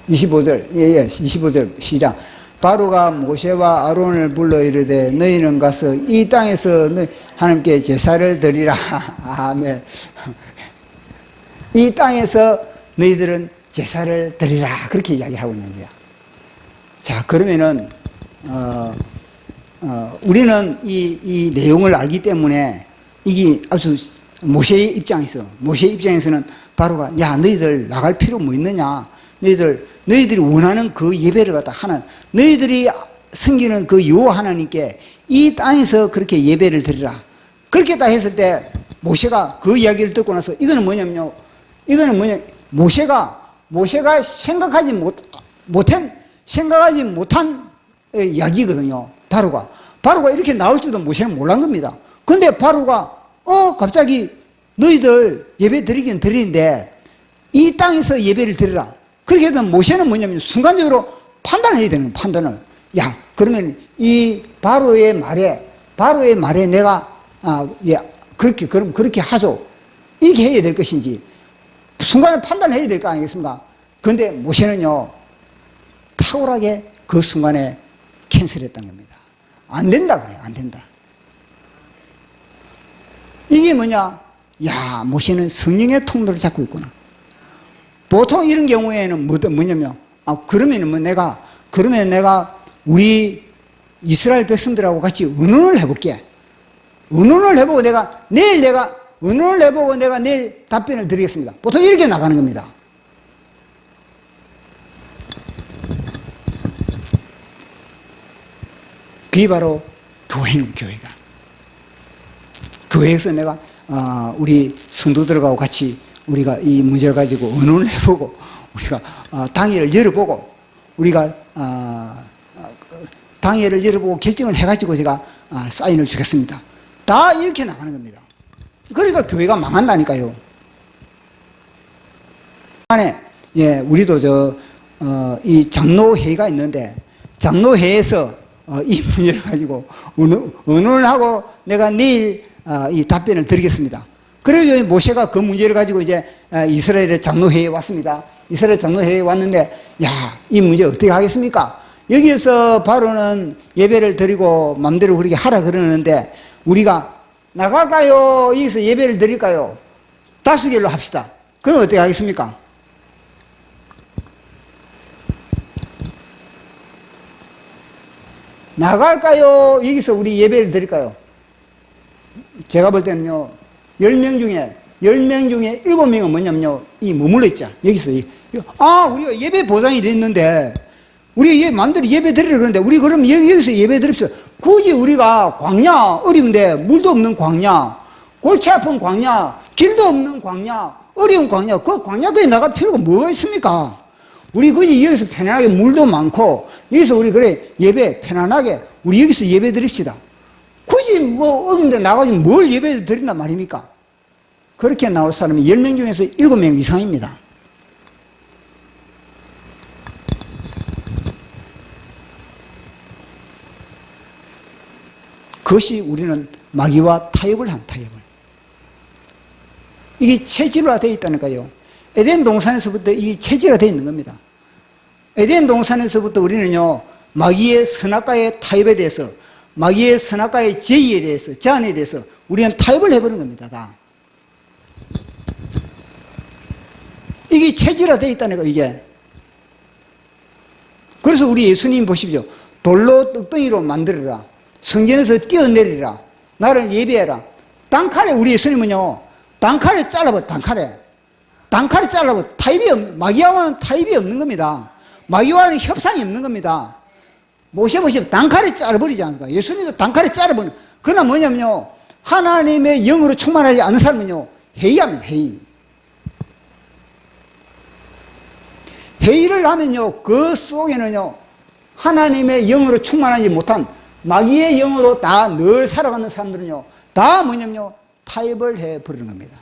25절, 25절 시작. 바로가 모세와 아론을 불러 이르되 너희는 가서 이 땅에서 하나님께 제사를 드리라. 아멘. 이 땅에서 너희들은 제사를 드리라. 그렇게 이야기를 하고 있는 거야. 자, 그러면은 우리는 이 내용을 알기 때문에 이게 아주 모세의 입장에서는 바로가, 야, 너희들 나갈 필요 뭐 있느냐. 너희들이 원하는 그 예배를 갖다 너희들이 섬기는 그 여호와 하나님께 이 땅에서 그렇게 예배를 드리라. 그렇게 다 했을 때 모세가 그 이야기를 듣고 나서 이거는 모세가 생각하지 못한 이야기거든요. 바로가 이렇게 나올 줄도 모세는 몰란 겁니다. 근데 바로가 갑자기 너희들 예배 드리긴 드리는데 이 땅에서 예배를 드리라. 그렇게 되면 모세는 뭐냐면 순간적으로 판단해야 되는 거예요. 판단을. 야, 그러면 이 바로의 말에 내가 그렇게 하죠. 이렇게 해야 될 것인지 순간에 판단해야 될 거 아니겠습니까? 근데 모세는요, 탁월하게 그 순간에 캔슬했다는 겁니다. 안 된다 그래요. 안 된다. 이게 뭐냐? 야, 모세는 성령의 통로를 잡고 있구나. 보통 이런 경우에는 뭐냐면, 그러면 내가 우리 이스라엘 백성들하고 같이 의논을 해볼게. 의논을 해보고 내가 내일 답변을 드리겠습니다. 보통 이렇게 나가는 겁니다. 그게 바로 교회는 교회가. 교회에서 내가, 우리 성도들하고 같이 우리가 이 문제를 가지고 의논을 해보고, 우리가 당회를 열어보고, 우리가 당회를 열어보고 결정을 해가지고 제가 사인을 주겠습니다. 다 이렇게 나가는 겁니다. 그러니까 교회가 망한다니까요. 우리도 이 장로회의가 있는데, 장로회에서 이 문제를 가지고 의논을 하고 내가 내일 이 답변을 드리겠습니다. 그래서 모세가 그 문제를 가지고 이제 이스라엘의 장로회의에 왔습니다. 이스라엘 장로회의에 왔는데, 야, 이 문제 어떻게 하겠습니까? 여기에서 바로는 예배를 드리고 마음대로 그렇게 하라 그러는데, 우리가 나갈까요? 여기서 예배를 드릴까요? 다수결로 합시다. 그럼 어떻게 하겠습니까? 나갈까요? 여기서 우리 예배를 드릴까요? 제가 볼 때는요, 10명 중에 7명은 뭐냐면요, 이 머물러 있자. 여기서, 우리가 예배 보장이 됐는데, 우리 마음대로 예배 드리려 그러는데, 우리 그럼 여기서 예배 드립시다. 굳이 우리가 광야, 어려운데, 물도 없는 광야, 골치 아픈 광야, 길도 없는 광야, 어려운 광야, 그 광야까지 나갈 필요가 뭐가 있습니까? 우리 굳이 여기서 편안하게 물도 많고, 여기서 우리 그래, 예배 편안하게, 우리 여기서 예배 드립시다. 굳이 뭐 어려운데 나가지고 뭘 예배 드린단 말입니까? 그렇게 나올 사람이 10명 중에서 7명 이상입니다. 그것이 우리는 마귀와 타협을 한 타협을. 이게 체질화되어 있다니까요. 에덴 동산에서부터 이 체질화되어 있는 겁니다. 에덴 동산에서부터 우리는요, 마귀의 선악과의 타협에 대해서, 마귀의 선악과의 제의에 대해서, 제안에 대해서 우리는 타협을 해버린 겁니다. 다. 이게 체질화되어 있다니까, 이게. 그래서 우리 예수님 보십시오. 돌로 떡덩이로 만들어라. 성전에서 뛰어내리라. 나를 예배해라. 단칼에 우리 예수님은요, 단칼에 잘라버려, 단칼에. 단칼에 잘라버려. 마귀와는 타협이 없는 겁니다. 마귀와는 협상이 없는 겁니다. 모셔보시면 단칼에 잘라버리지 않습니까? 예수님도 단칼에 잘라버려. 그러나 뭐냐면요, 하나님의 영으로 충만하지 않은 사람은요, 회의합니다, 회의. 회의를 하면요, 그 속에는요, 하나님의 영으로 충만하지 못한 마귀의 영으로 다 늘 살아가는 사람들은요, 다 뭐냐면요, 타협을 해버리는 겁니다.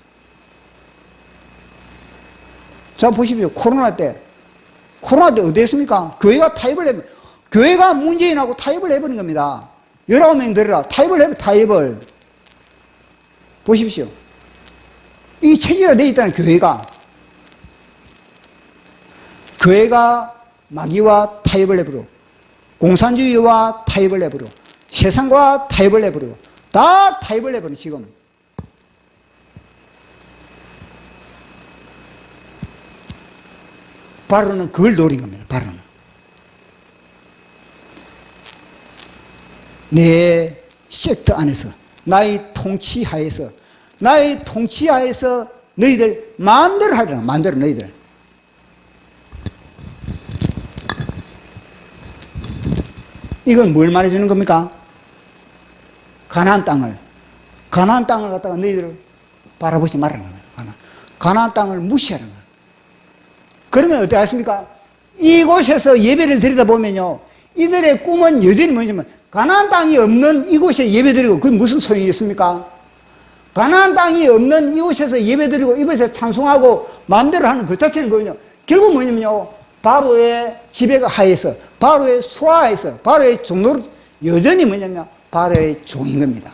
자, 보십시오. 코로나 때 어디 했습니까? 교회가 타협을 해버려. 교회가 문재인하고 타협을 해버린 겁니다. 19명 들으라. 타협을. 보십시오. 이 체계화되어 있다는 교회가 마귀와 타협을 해버려. 공산주의와 타협을 해버려. 세상과 타협을 해버려. 다 타협을 해버려, 지금. 바로는 그걸 노린 겁니다, 바로는. 내 섹트 안에서, 나의 통치하에서 너희들 마음대로 하리라, 마음대로 너희들. 이건 뭘 말해주는 겁니까? 가나안 땅을 갖다가 너희들 바라보지 말라는 거예요. 가나안 땅을 무시하는 거예요. 그러면 어떻게 하십니까? 이곳에서 예배를 드리다 보면요, 이들의 꿈은 여전히 뭐냐면, 가나안 땅이 없는 이곳에 예배드리고, 그게 무슨 소용이 있습니까? 가나안 땅이 없는 이곳에서 예배드리고, 이곳에서 찬송하고, 마음대로 하는 그 자체는 뭐냐? 결국 뭐냐면요, 바로의 지배하에서, 바로의 소하에서, 바로의 종로, 여전히 뭐냐면, 바로의 종인 겁니다.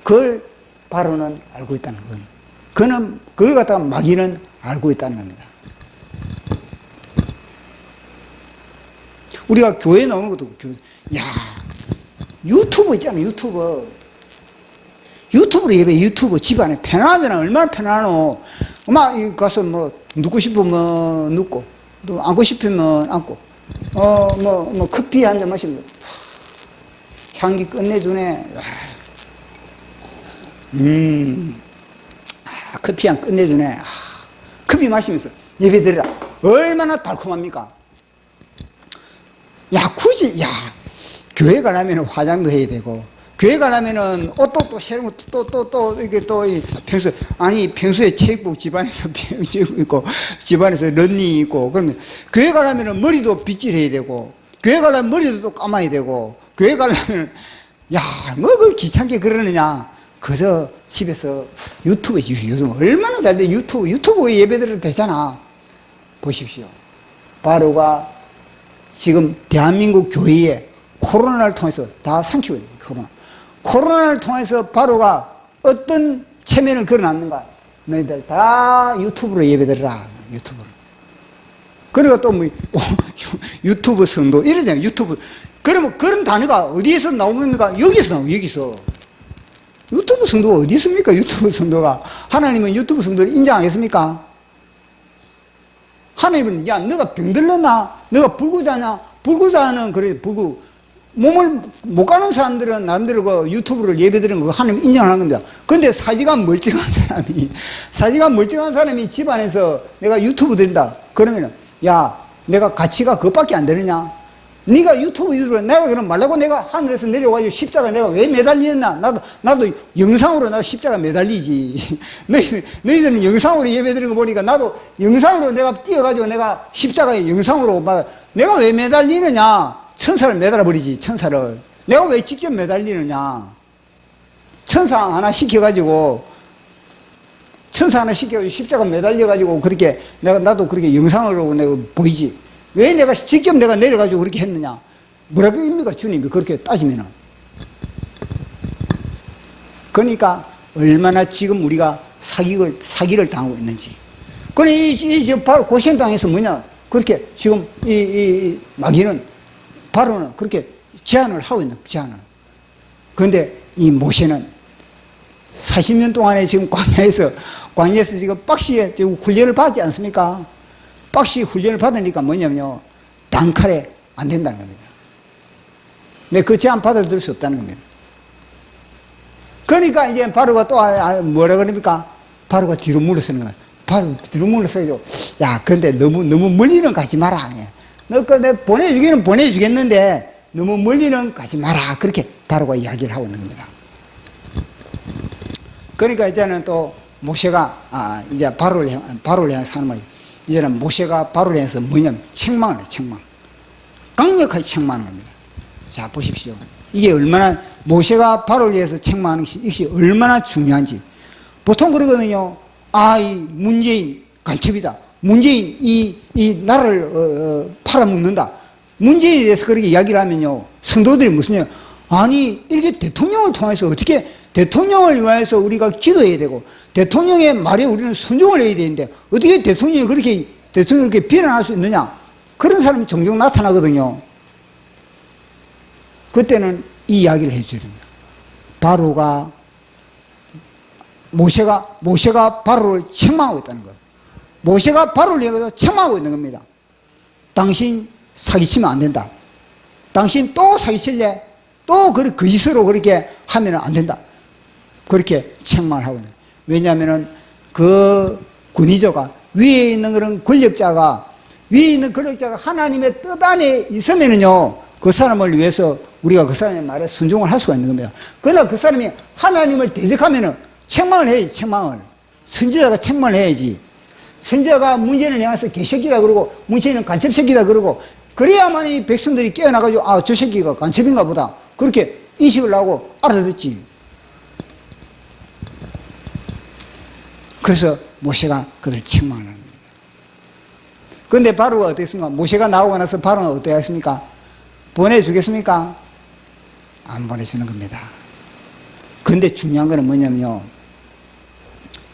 그걸 바로는 알고 있다는 건. 그걸 갖다가 마귀는 알고 있다는 겁니다. 우리가 교회 나오는 것도, 유튜브 있잖아요, 유튜브로 예배, 유튜브 집안에 편하잖아. 얼마나 편하노. 가서 눕고 싶으면 눕고, 또 앉고 싶으면 앉고, 커피 한 잔 마시면, 향기 끝내주네. 커피 향 끝내주네. 커피 마시면서 예배 드리라. 얼마나 달콤합니까? 굳이, 교회 가려면 화장도 해야 되고, 교회 가려면은 옷도 또 새로운 또 이게 또 평소에 체육복 집안에서 입고, 집안에서 런닝 입고, 그러면 교회 가려면은 머리도 빗질해야 되고, 교회 가려면 머리도 또 감아야 되고, 교회 가려면은, 그 귀찮게 그러느냐. 그저 집에서 유튜브에, 요즘 얼마나 잘 돼, 유튜브에 예배드려도 되잖아. 보십시오. 바로가 지금 대한민국 교회에 코로나를 통해서 다 삼키고 있는 거예요, 코로나를 통해서 바로가 어떤 체면을 걸어놨는가? 너희들 다 유튜브로 예배드리라. 유튜브로. 그리고 또 뭐, 유튜브 성도, 이러잖아요. 유튜브. 그러면 그런 단어가 어디에서 나옵니까? 여기서 나와요, 여기서. 유튜브 성도가 어디 있습니까? 유튜브 성도가. 하나님은 유튜브 성도를 인정하겠습니까? 하나님은, 야, 너가 병들렀나? 너가 불구자냐? 불구자는, 그래, 몸을 못 가는 사람들은 나름대로 그 유튜브를 예배드리는 거 하나님 인정하는 겁니다. 근데 사지가 멀쩡한 사람이 집안에서 내가 유튜브 드린다. 그러면은, 야, 내가 가치가 그것밖에 안 되느냐? 네가 유튜브 내가 그럼 말라고 내가 하늘에서 내려가지고 십자가 내가 왜 매달리었나? 나도 영상으로 나도 십자가 매달리지. 너희들은 영상으로 예배드리는 거 보니까 나도 영상으로 내가 뛰어가지고 내가 십자가에 영상으로 내가 왜 매달리느냐? 천사를 매달아 버리지, 천사를. 내가 왜 직접 매달리느냐? 천사 하나 시켜가지고 십자가 매달려가지고 그렇게 나도 그렇게 영상으로 내가 보이지. 왜 내가 직접 내가 내려가지고 그렇게 했느냐? 뭐라고 입니까? 주님이 그렇게 따지면은. 그러니까 얼마나 지금 우리가 사기를 당하고 있는지. 그러니 바로 고시원 땅에서 뭐냐? 그렇게 지금 이 마귀는 바로는 그렇게 제안을 하고 있는 제안을. 그런데 이 모세는 40년 동안에 지금 광야에서 지금 빡시에 지금 훈련을 받지 않습니까? 빡시 훈련을 받으니까 뭐냐면요, 단칼에 안 된다는 겁니다. 근데 그 제안 받아들일 수 없다는 겁니다. 그러니까 이제 바로가 또 뭐라 그럽니까? 바로가 뒤로 물러서는 거예요. 바로 뒤로 물러서죠. 야, 근데 너무 멀리는 가지 마라. 너 내가 보내주기는 보내주겠는데 너무 멀리는 가지 마라. 그렇게 바로가 이야기를 하고 있는 겁니다. 그러니까 이제는 또 모세가 이제 바로를 향해서 하는 말이, 이제는 모세가 바로를 향해서 뭐냐면 책망을 해요. 책망. 강력하게 책망하는 겁니다. 자, 보십시오. 이게 얼마나 모세가 바로를 위해서 책망하는 것이 이것이 얼마나 중요한지. 보통 그러거든요. 이 문재인 간첩이다. 문재인 이 나라를 팔아먹는다. 문재인에 대해서 그렇게 이야기를 하면요, 성도들이 무슨요? 아니, 이렇게 대통령을 통해서 어떻게 대통령을 위해서 우리가 기도해야 되고 대통령의 말에 우리는 순종을 해야 되는데 어떻게 대통령을 그렇게 비난할 수 있느냐? 그런 사람이 종종 나타나거든요. 그때는 이 이야기를 해줘야 됩니다. 바로가 모세가 바로를 책망하고 있다는 거예요. 모세가 바로를 향해서 책망하고 있는 겁니다. 당신 사기치면 안 된다. 당신 또 사기칠래? 또 거짓으로 그렇게 하면 안 된다. 그렇게 책망을 하고 있는 거예요. 왜냐하면 그 권위자가 위에 있는 그런 권력자가 하나님의 뜻 안에 있으면은요, 그 사람을 위해서 우리가 그 사람의 말에 순종을 할 수가 있는 겁니다. 그러나 그 사람이 하나님을 대적하면은 책망을 해야지, 책망을. 선지자가 책망을 해야지. 선지자가 문재인을 향해서 개새끼라 그러고 문재인은 간첩새끼다 그러고 그래야만 이 백성들이 깨어나가지고 저 새끼가 간첩인가 보다. 그렇게 인식을 하고 알아듣지. 그래서 모세가 그들 책망을 하는 겁니다. 그런데 바로가 어떻습니까? 모세가 나오고 나서 바로는 어떻게 했습니까? 보내주겠습니까? 안 보내주는 겁니다. 그런데 중요한 거는 뭐냐면요,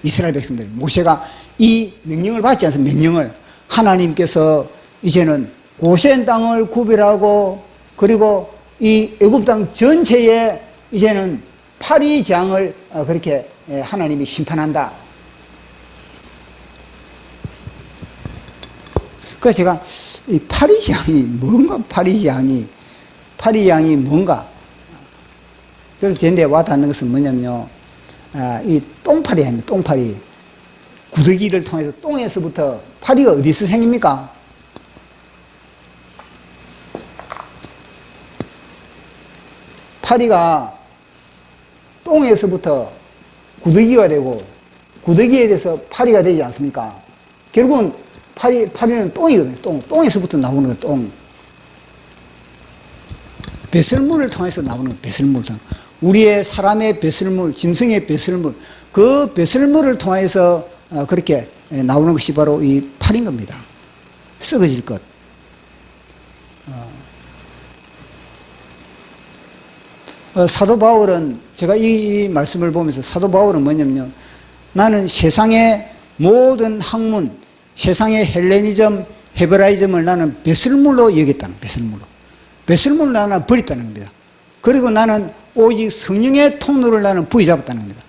이스라엘 백성들, 모세가 이 명령을 받지 않습니까? 명령을. 하나님께서 이제는 고센 땅을 구별하고 그리고 이 애굽 땅 전체에 이제는 파리 재앙을 그렇게 하나님이 심판한다. 그래서 제가 이 파리 재앙이 뭔가, 파리 재앙이 뭔가. 그래서 제 와 닿는 것은 뭐냐면요, 이 똥파리 아닙니까? 똥파리. 구더기를 통해서 똥에서부터 파리가 어디서 생깁니까? 파리가 똥에서부터 구더기가 되고 구더기에 대해서 파리가 되지 않습니까? 결국은 파리는 똥이거든요. 똥에서부터 나오는 거예요. 똥. 배설물을 통해서 나오는 거예요. 배설물. 우리의 사람의 배설물, 짐승의 배설물, 그 배설물을 통해서 그렇게 나오는 것이 바로 이 파리인 겁니다. 썩어질 것. 사도 바울은, 제가 이 말씀을 보면서 사도 바울은 뭐냐면요, 나는 세상의 모든 학문, 세상의 헬레니즘, 헤브라이즘을 나는 배설물로 여겼다는, 배설물로 나는 버렸다는 겁니다. 그리고 나는 오직 성령의 통로를 나는 부여잡았다는 겁니다.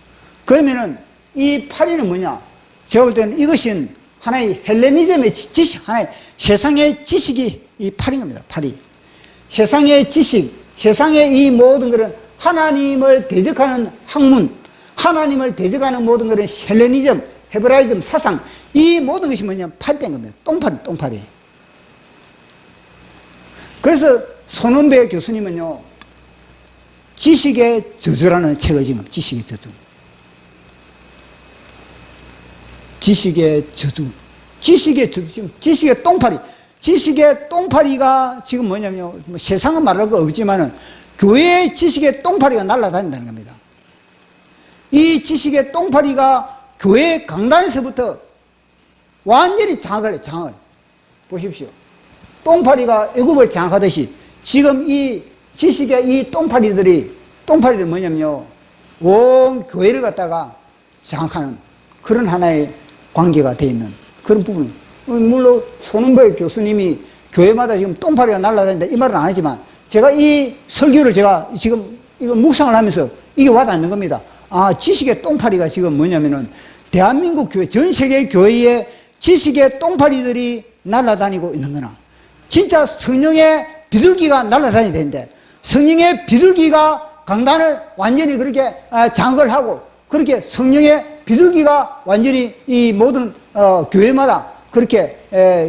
그러면은 이 파리는 뭐냐? 제가 볼 때는 이것은 하나의 헬레니즘의 지식, 하나의 세상의 지식이 이 파리인 겁니다. 파리. 세상의 지식, 세상의 이 모든 것은 하나님을 대적하는 학문, 하나님을 대적하는 모든 것은 헬레니즘, 헤브라이즘 사상, 이 모든 것이 뭐냐면 파리된 겁니다. 똥파리. 그래서 손원배 교수님은요, 지식의 저주라는 책을 지금, 지식의 저주. 지식의 저주. 지식의 똥파리. 지식의 똥파리가 지금 뭐냐면요, 뭐 세상은 말할 거 없지만은 교회의 지식의 똥파리가 날아다닌다는 겁니다. 이 지식의 똥파리가 교회 강단에서부터 완전히 장악을 해요, 장악을. 보십시오. 똥파리가 애굽을 장악하듯이 지금 이 지식의 이 똥파리들이 뭐냐면요, 온 교회를 갖다가 장악하는 그런 하나의 관계가 되어 있는 그런 부분. 물론 손은배 교수님이 교회마다 지금 똥파리가 날아다닌다 이 말은 안 하지만 제가 이 설교를 제가 지금 이거 묵상을 하면서 이게 와닿는 겁니다. 아, 지식의 똥파리가 지금 뭐냐면은 대한민국 교회, 전 세계 교회에 지식의 똥파리들이 날아다니고 있는구나. 진짜 성령의 비둘기가 날아다녀야 되는데 성령의 비둘기가 강단을 완전히 그렇게 장악을 하고 그렇게 성령의 비둘기가 완전히 이 모든 교회마다 그렇게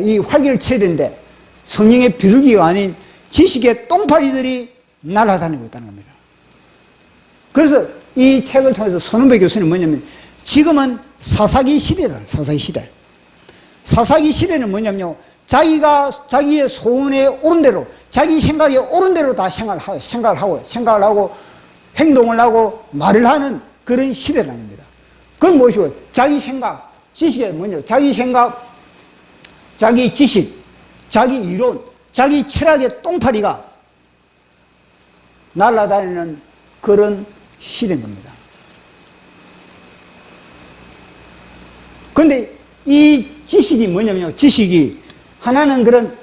이 활기를 쳐야 되는데 성령의 비둘기가 아닌 지식의 똥파리들이 날아다니고 있다는 겁니다. 그래서 이 책을 통해서 손은배 교수는 뭐냐면 지금은 사사기 시대다. 사사기 시대. 사사기 시대는 뭐냐면요, 자기의 소원에 오른 대로, 자기 생각에 오른 대로 다 생각을 하고 행동을 하고 말을 하는 그런 시대라는 겁니다. 그건 무엇이고, 자기 생각, 지식이 뭐냐, 자기 생각, 자기 지식, 자기 이론, 자기 철학의 똥파리가 날아다니는 그런 시대인 겁니다. 그런데 이 지식이 뭐냐면요, 지식이 하나는 그런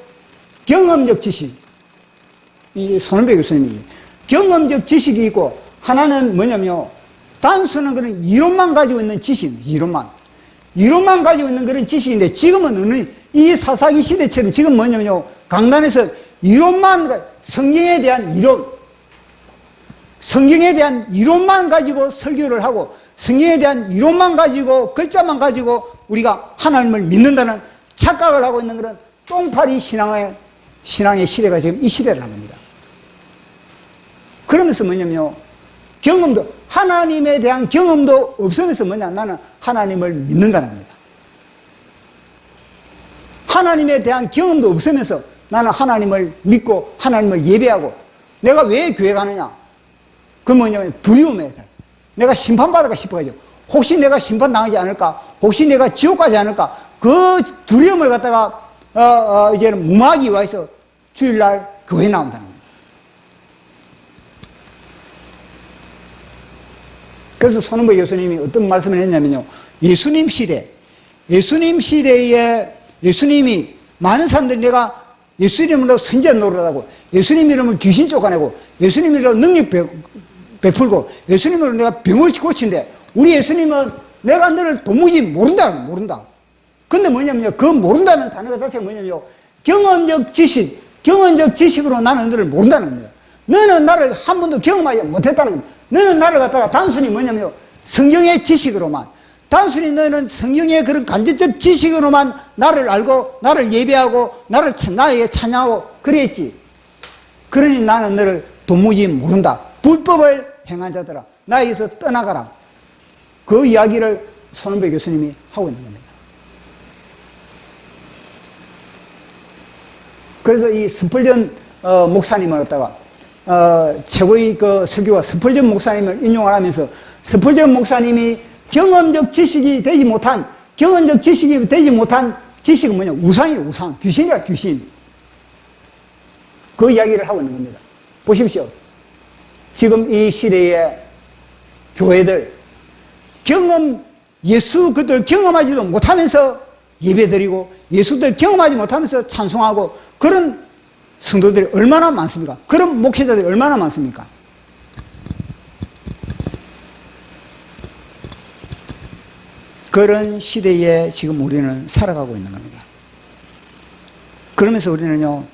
경험적 지식, 이 손은배 교수님이 경험적 지식이 있고 하나는 뭐냐면요, 단순한 그런 이론만 가지고 있는 지식, 이론만 가지고 있는 그런 지식인데 지금은 어느 이 사사기 시대처럼 지금 뭐냐면요, 강단에서 이론만, 성경에 대한 이론만 가지고 설교를 하고 성경에 대한 이론만 가지고 글자만 가지고 우리가 하나님을 믿는다는 착각을 하고 있는 그런 똥파리 신앙의 시대가 지금 이 시대라는 겁니다. 그러면서 뭐냐면요, 하나님에 대한 경험도 없으면서 뭐냐, 나는 하나님을 믿는다는 겁니다. 하나님에 대한 경험도 없으면서 나는 하나님을 믿고 하나님을 예배하고, 내가 왜 교회 가느냐? 그 뭐냐면 두려움에 내가 심판받을까 싶어가지고, 혹시 내가 심판당하지 않을까? 혹시 내가 지옥 가지 않을까? 그 두려움을 갖다가 이제는 무마하기 위해서 주일날 교회에 나온다는 겁니다. 그래서 손은배 교수님이 어떤 말씀을 했냐면요, 예수님 시대에 예수님이 많은 사람들이 내가 예수님으로 선제 노릇하고 예수님 이름으로 귀신 쫓아내고 예수님 이름으로 능력 베풀고 예수님으로 내가 병을 고친데, 우리 예수님은 내가 너를 도무지 모른다. 근데 뭐냐면요, 그 모른다는 단어가 자체가 뭐냐면요, 경험적 지식으로 나는 너를 모른다는 겁니다. 너는 나를 한 번도 경험하지 못했다는 겁니다. 너는 나를 갖다가 단순히 뭐냐면요, 성경의 지식으로만, 단순히 너는 성경의 그런 간접적 지식으로만 나를 알고 나를 예배하고 나에게 찬양하고 그랬지. 그러니 나는 너를 도무지 모른다. 불법을 행한 자들아, 나에게서 떠나가라. 그 이야기를 손은배 교수님이 하고 있는 겁니다. 그래서 이 스펄전 목사님을 갖다가 최고의 그 설교가 스펄전 목사님을 인용을 하면서, 스펄전 목사님이 경험적 지식이 되지 못한 지식은 뭐냐, 우상이에요. 우상, 귀신이라, 귀신. 그 이야기를 하고 있는 겁니다. 보십시오. 지금 이 시대의 교회들, 예수 그들 경험하지도 못하면서 예배드리고 예수들 경험하지 못하면서 찬송하고 그런 성도들이 얼마나 많습니까? 그런 목회자들이 얼마나 많습니까? 그런 시대에 지금 우리는 살아가고 있는 겁니다. 그러면서 우리는요,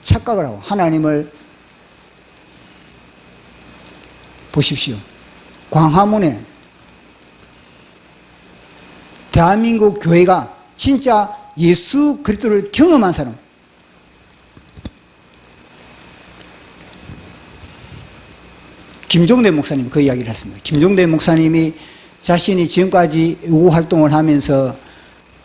착각을 하고 하나님을 보십시오. 광화문에 대한민국 교회가 진짜 예수 그리스도를 경험한 사람, 김종대 목사님이 그 이야기를 했습니다. 김종대 목사님이 자신이 지금까지 애국 활동을 하면서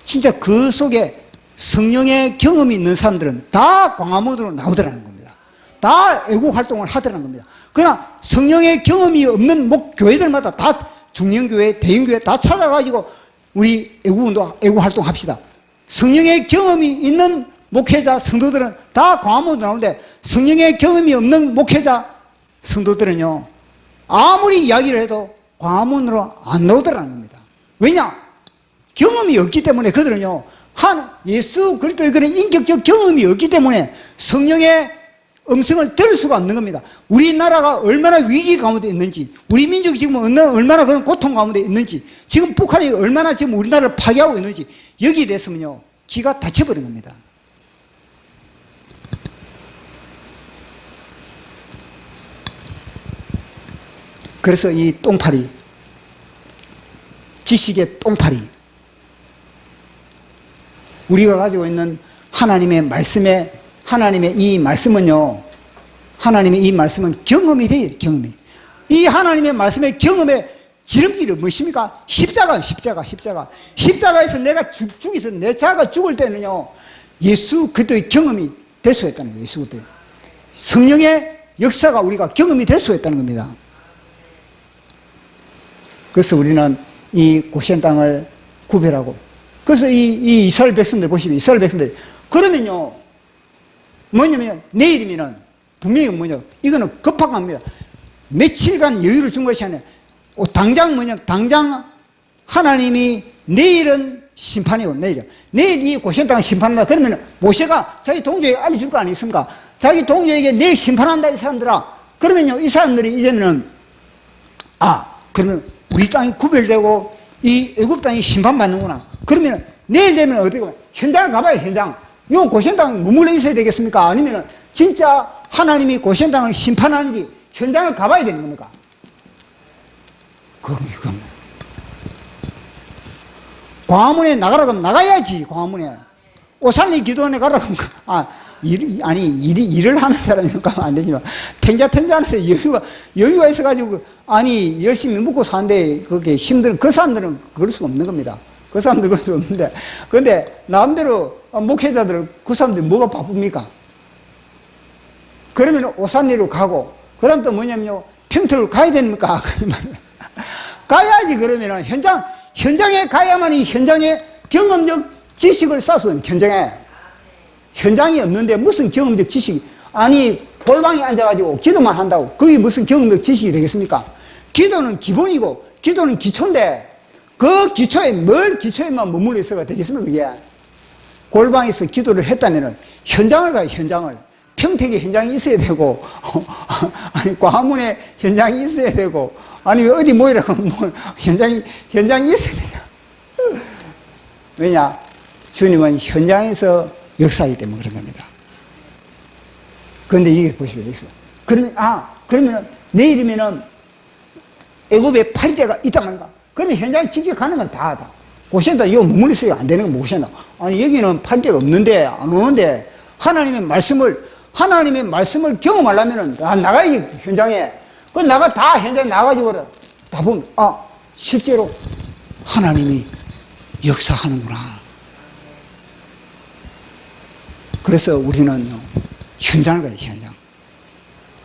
진짜 그 속에 성령의 경험이 있는 사람들은 다 광화문으로 나오더라는 겁니다. 다 애국 활동을 하더라는 겁니다. 그러나 성령의 경험이 없는 교회들마다 다 중년교회, 대형교회 다 찾아가지고 우리 애국 활동 합시다. 성령의 경험이 있는 목회자, 성도들은 다 광화문으로 나오는데 성령의 경험이 없는 목회자, 성도들은요, 아무리 이야기를 해도 광화문으로 안 나오더라는 겁니다. 왜냐? 경험이 없기 때문에 그들은요, 예수 그리스도의 그런 인격적 경험이 없기 때문에 성령의 음성을 들을 수가 없는 겁니다. 우리나라가 얼마나 위기 가운데 있는지, 우리 민족이 지금 얼마나 그런 고통 가운데 있는지, 지금 북한이 얼마나 지금 우리나라를 파괴하고 있는지, 여기에 대해서는요, 기가 닫혀버린 겁니다. 그래서 이 똥파리, 지식의 똥파리, 우리가 가지고 있는 하나님의 이 말씀은요, 하나님의 이 말씀은 경험이 돼요, 경험이. 이 하나님의 말씀의 경험의 지름길이 무엇입니까? 십자가에서 내가 죽어서 내 자가 죽을 때는요, 예수 그리스도의 경험이 될 수 있다는 거예요, 예수 그리스도. 성령의 역사가 우리가 경험이 될 수 있다는 겁니다. 그래서 우리는 이 고센 땅을 구별하고, 그래서 이 이스라엘 백성들 보시면, 이스라엘 백성들, 그러면요, 뭐냐면, 내일이면은, 분명히 이거는 급박합니다. 며칠간 여유를 준 것이 아니라, 당장 하나님이 내일은 심판이고, 내일 이 고센 땅을 심판한다. 그러면 모세가 자기 동족에게 알려줄 거 아니겠습니까? 자기 동족에게 내일 심판한다, 이 사람들아. 그러면요, 이 사람들이 이제는, 그러면 우리 땅이 구별되고 이 애굽 땅이 심판받는구나. 그러면 내일 되면 어떻게 보면 현장을 가봐요, 현장. 요 고센 땅 머물러 있어야 되겠습니까? 아니면 진짜 하나님이 고센 땅을 심판하는지 현장을 가봐야 되는 겁니까? 그럼 이건 광화문에 나가라고 하면 나가야지. 광화문에 오산리 기도원에 가라고 하면 일을 하는 사람이면 가면 안 되지만, 탱자하면서 여유가 있어가지고, 열심히 먹고 사는데, 그게 힘든, 그 사람들은 그럴 수가 없는 겁니다. 그 사람들 그럴 수 없는데, 근데, 나름대로, 목회자들, 그 사람들이 뭐가 바쁩니까? 그러면 오산리로 가고, 그 다음 또 뭐냐면요, 평택으로 가야 됩니까? 가야지. 그러면은, 현장에 가야만이 현장의 경험적 지식을 쌓을 수 있는, 현장이 없는데 무슨 경험적 지식이, 골방에 앉아가지고 기도만 한다고 그게 무슨 경험적 지식이 되겠습니까? 기도는 기본이고 기도는 기초인데 그 기초에만 머물러 있어가 되겠습니까? 그게 골방에서 기도를 했다면은 현장을 가요. 현장을. 평택에 현장이 있어야 되고 광화문에 현장이 있어야 되고 어디 모이라고 현장이 있어야 되죠. 왜냐? 주님은 현장에서 역사이기 때문에 그런 겁니다. 그런데 이게 보시면 있어요. 그러면 내일이면은 애굽에 8대가 있단 말인가? 그러면 현장에 직접 가는 건 다. 고센다, 이거 머물러 있어야 안 되는 건 고센다. 여기는 8대가 없는데, 안 오는데, 하나님의 말씀을 경험하려면은, 나가야지, 현장에. 현장에 나가가지고, 다 보면, 실제로 하나님이 역사하는구나. 그래서 우리는요, 현장을 가요, 현장.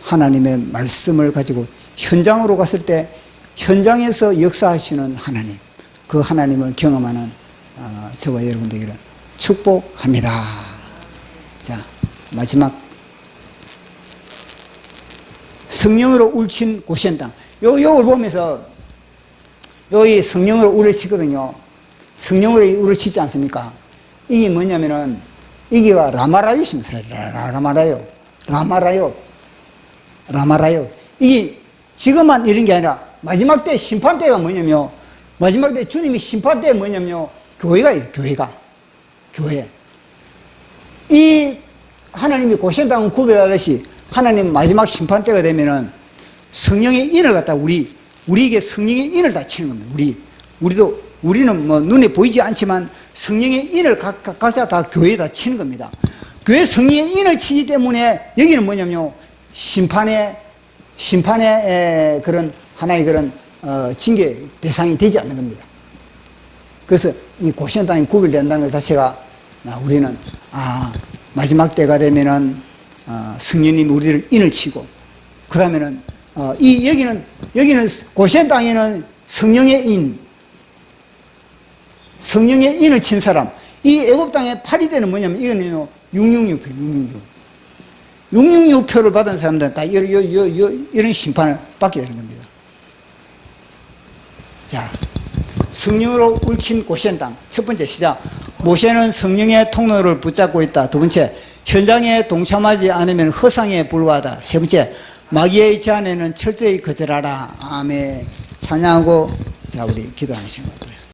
하나님의 말씀을 가지고 현장으로 갔을 때 현장에서 역사하시는 하나님, 그 하나님을 경험하는 저와 여러분 되기를 축복합니다. 자, 마지막. 성령으로 울친 고센 땅. 요걸 보면서 여기 성령으로 우를 치거든요. 성령으로 우를 치지 않습니까? 이게 뭐냐면은, 이게가 라마라요입니다. 라마라요. 이게 지금만 이런 게 아니라 마지막 때 심판 때가 뭐냐면요. 마지막 때 주님이 심판 때가 뭐냐면요. 교회가. 교회. 이 하나님이 고센 땅을 구별하듯이 하나님 마지막 심판 때가 되면은 성령의 인을 갖다 우리에게 성령의 인을 다 치는 겁니다. 우리는 뭐 눈에 보이지 않지만 성령의 인을 각자 다 교회에다 치는 겁니다. 교회 성령의 인을 치기 때문에 여기는 뭐냐면요. 심판의 그런 하나의 그런 징계 대상이 되지 않는 겁니다. 그래서 이 고시원 땅이 구별된다는 것 자체가 우리는 마지막 때가 되면은 성령님이 우리를 인을 치고 그러면은 여기는 고시원 땅에는 성령의 인을 친 사람. 이 애굽 땅의 파리대는 뭐냐면 이거는요 666표를 받은 사람들은 다 이런 심판을 받게 되는 겁니다. 자, 성령으로 울친 고시원 땅. 첫 번째 시작. 모세는 성령의 통로를 붙잡고 있다. 두 번째, 현장에 동참하지 않으면 허상에 불과하다. 세 번째, 마귀의 제안에는 철저히 거절하라. 아멘. 찬양하고 자 우리 기도하는 시간 갖도록 하겠습니다.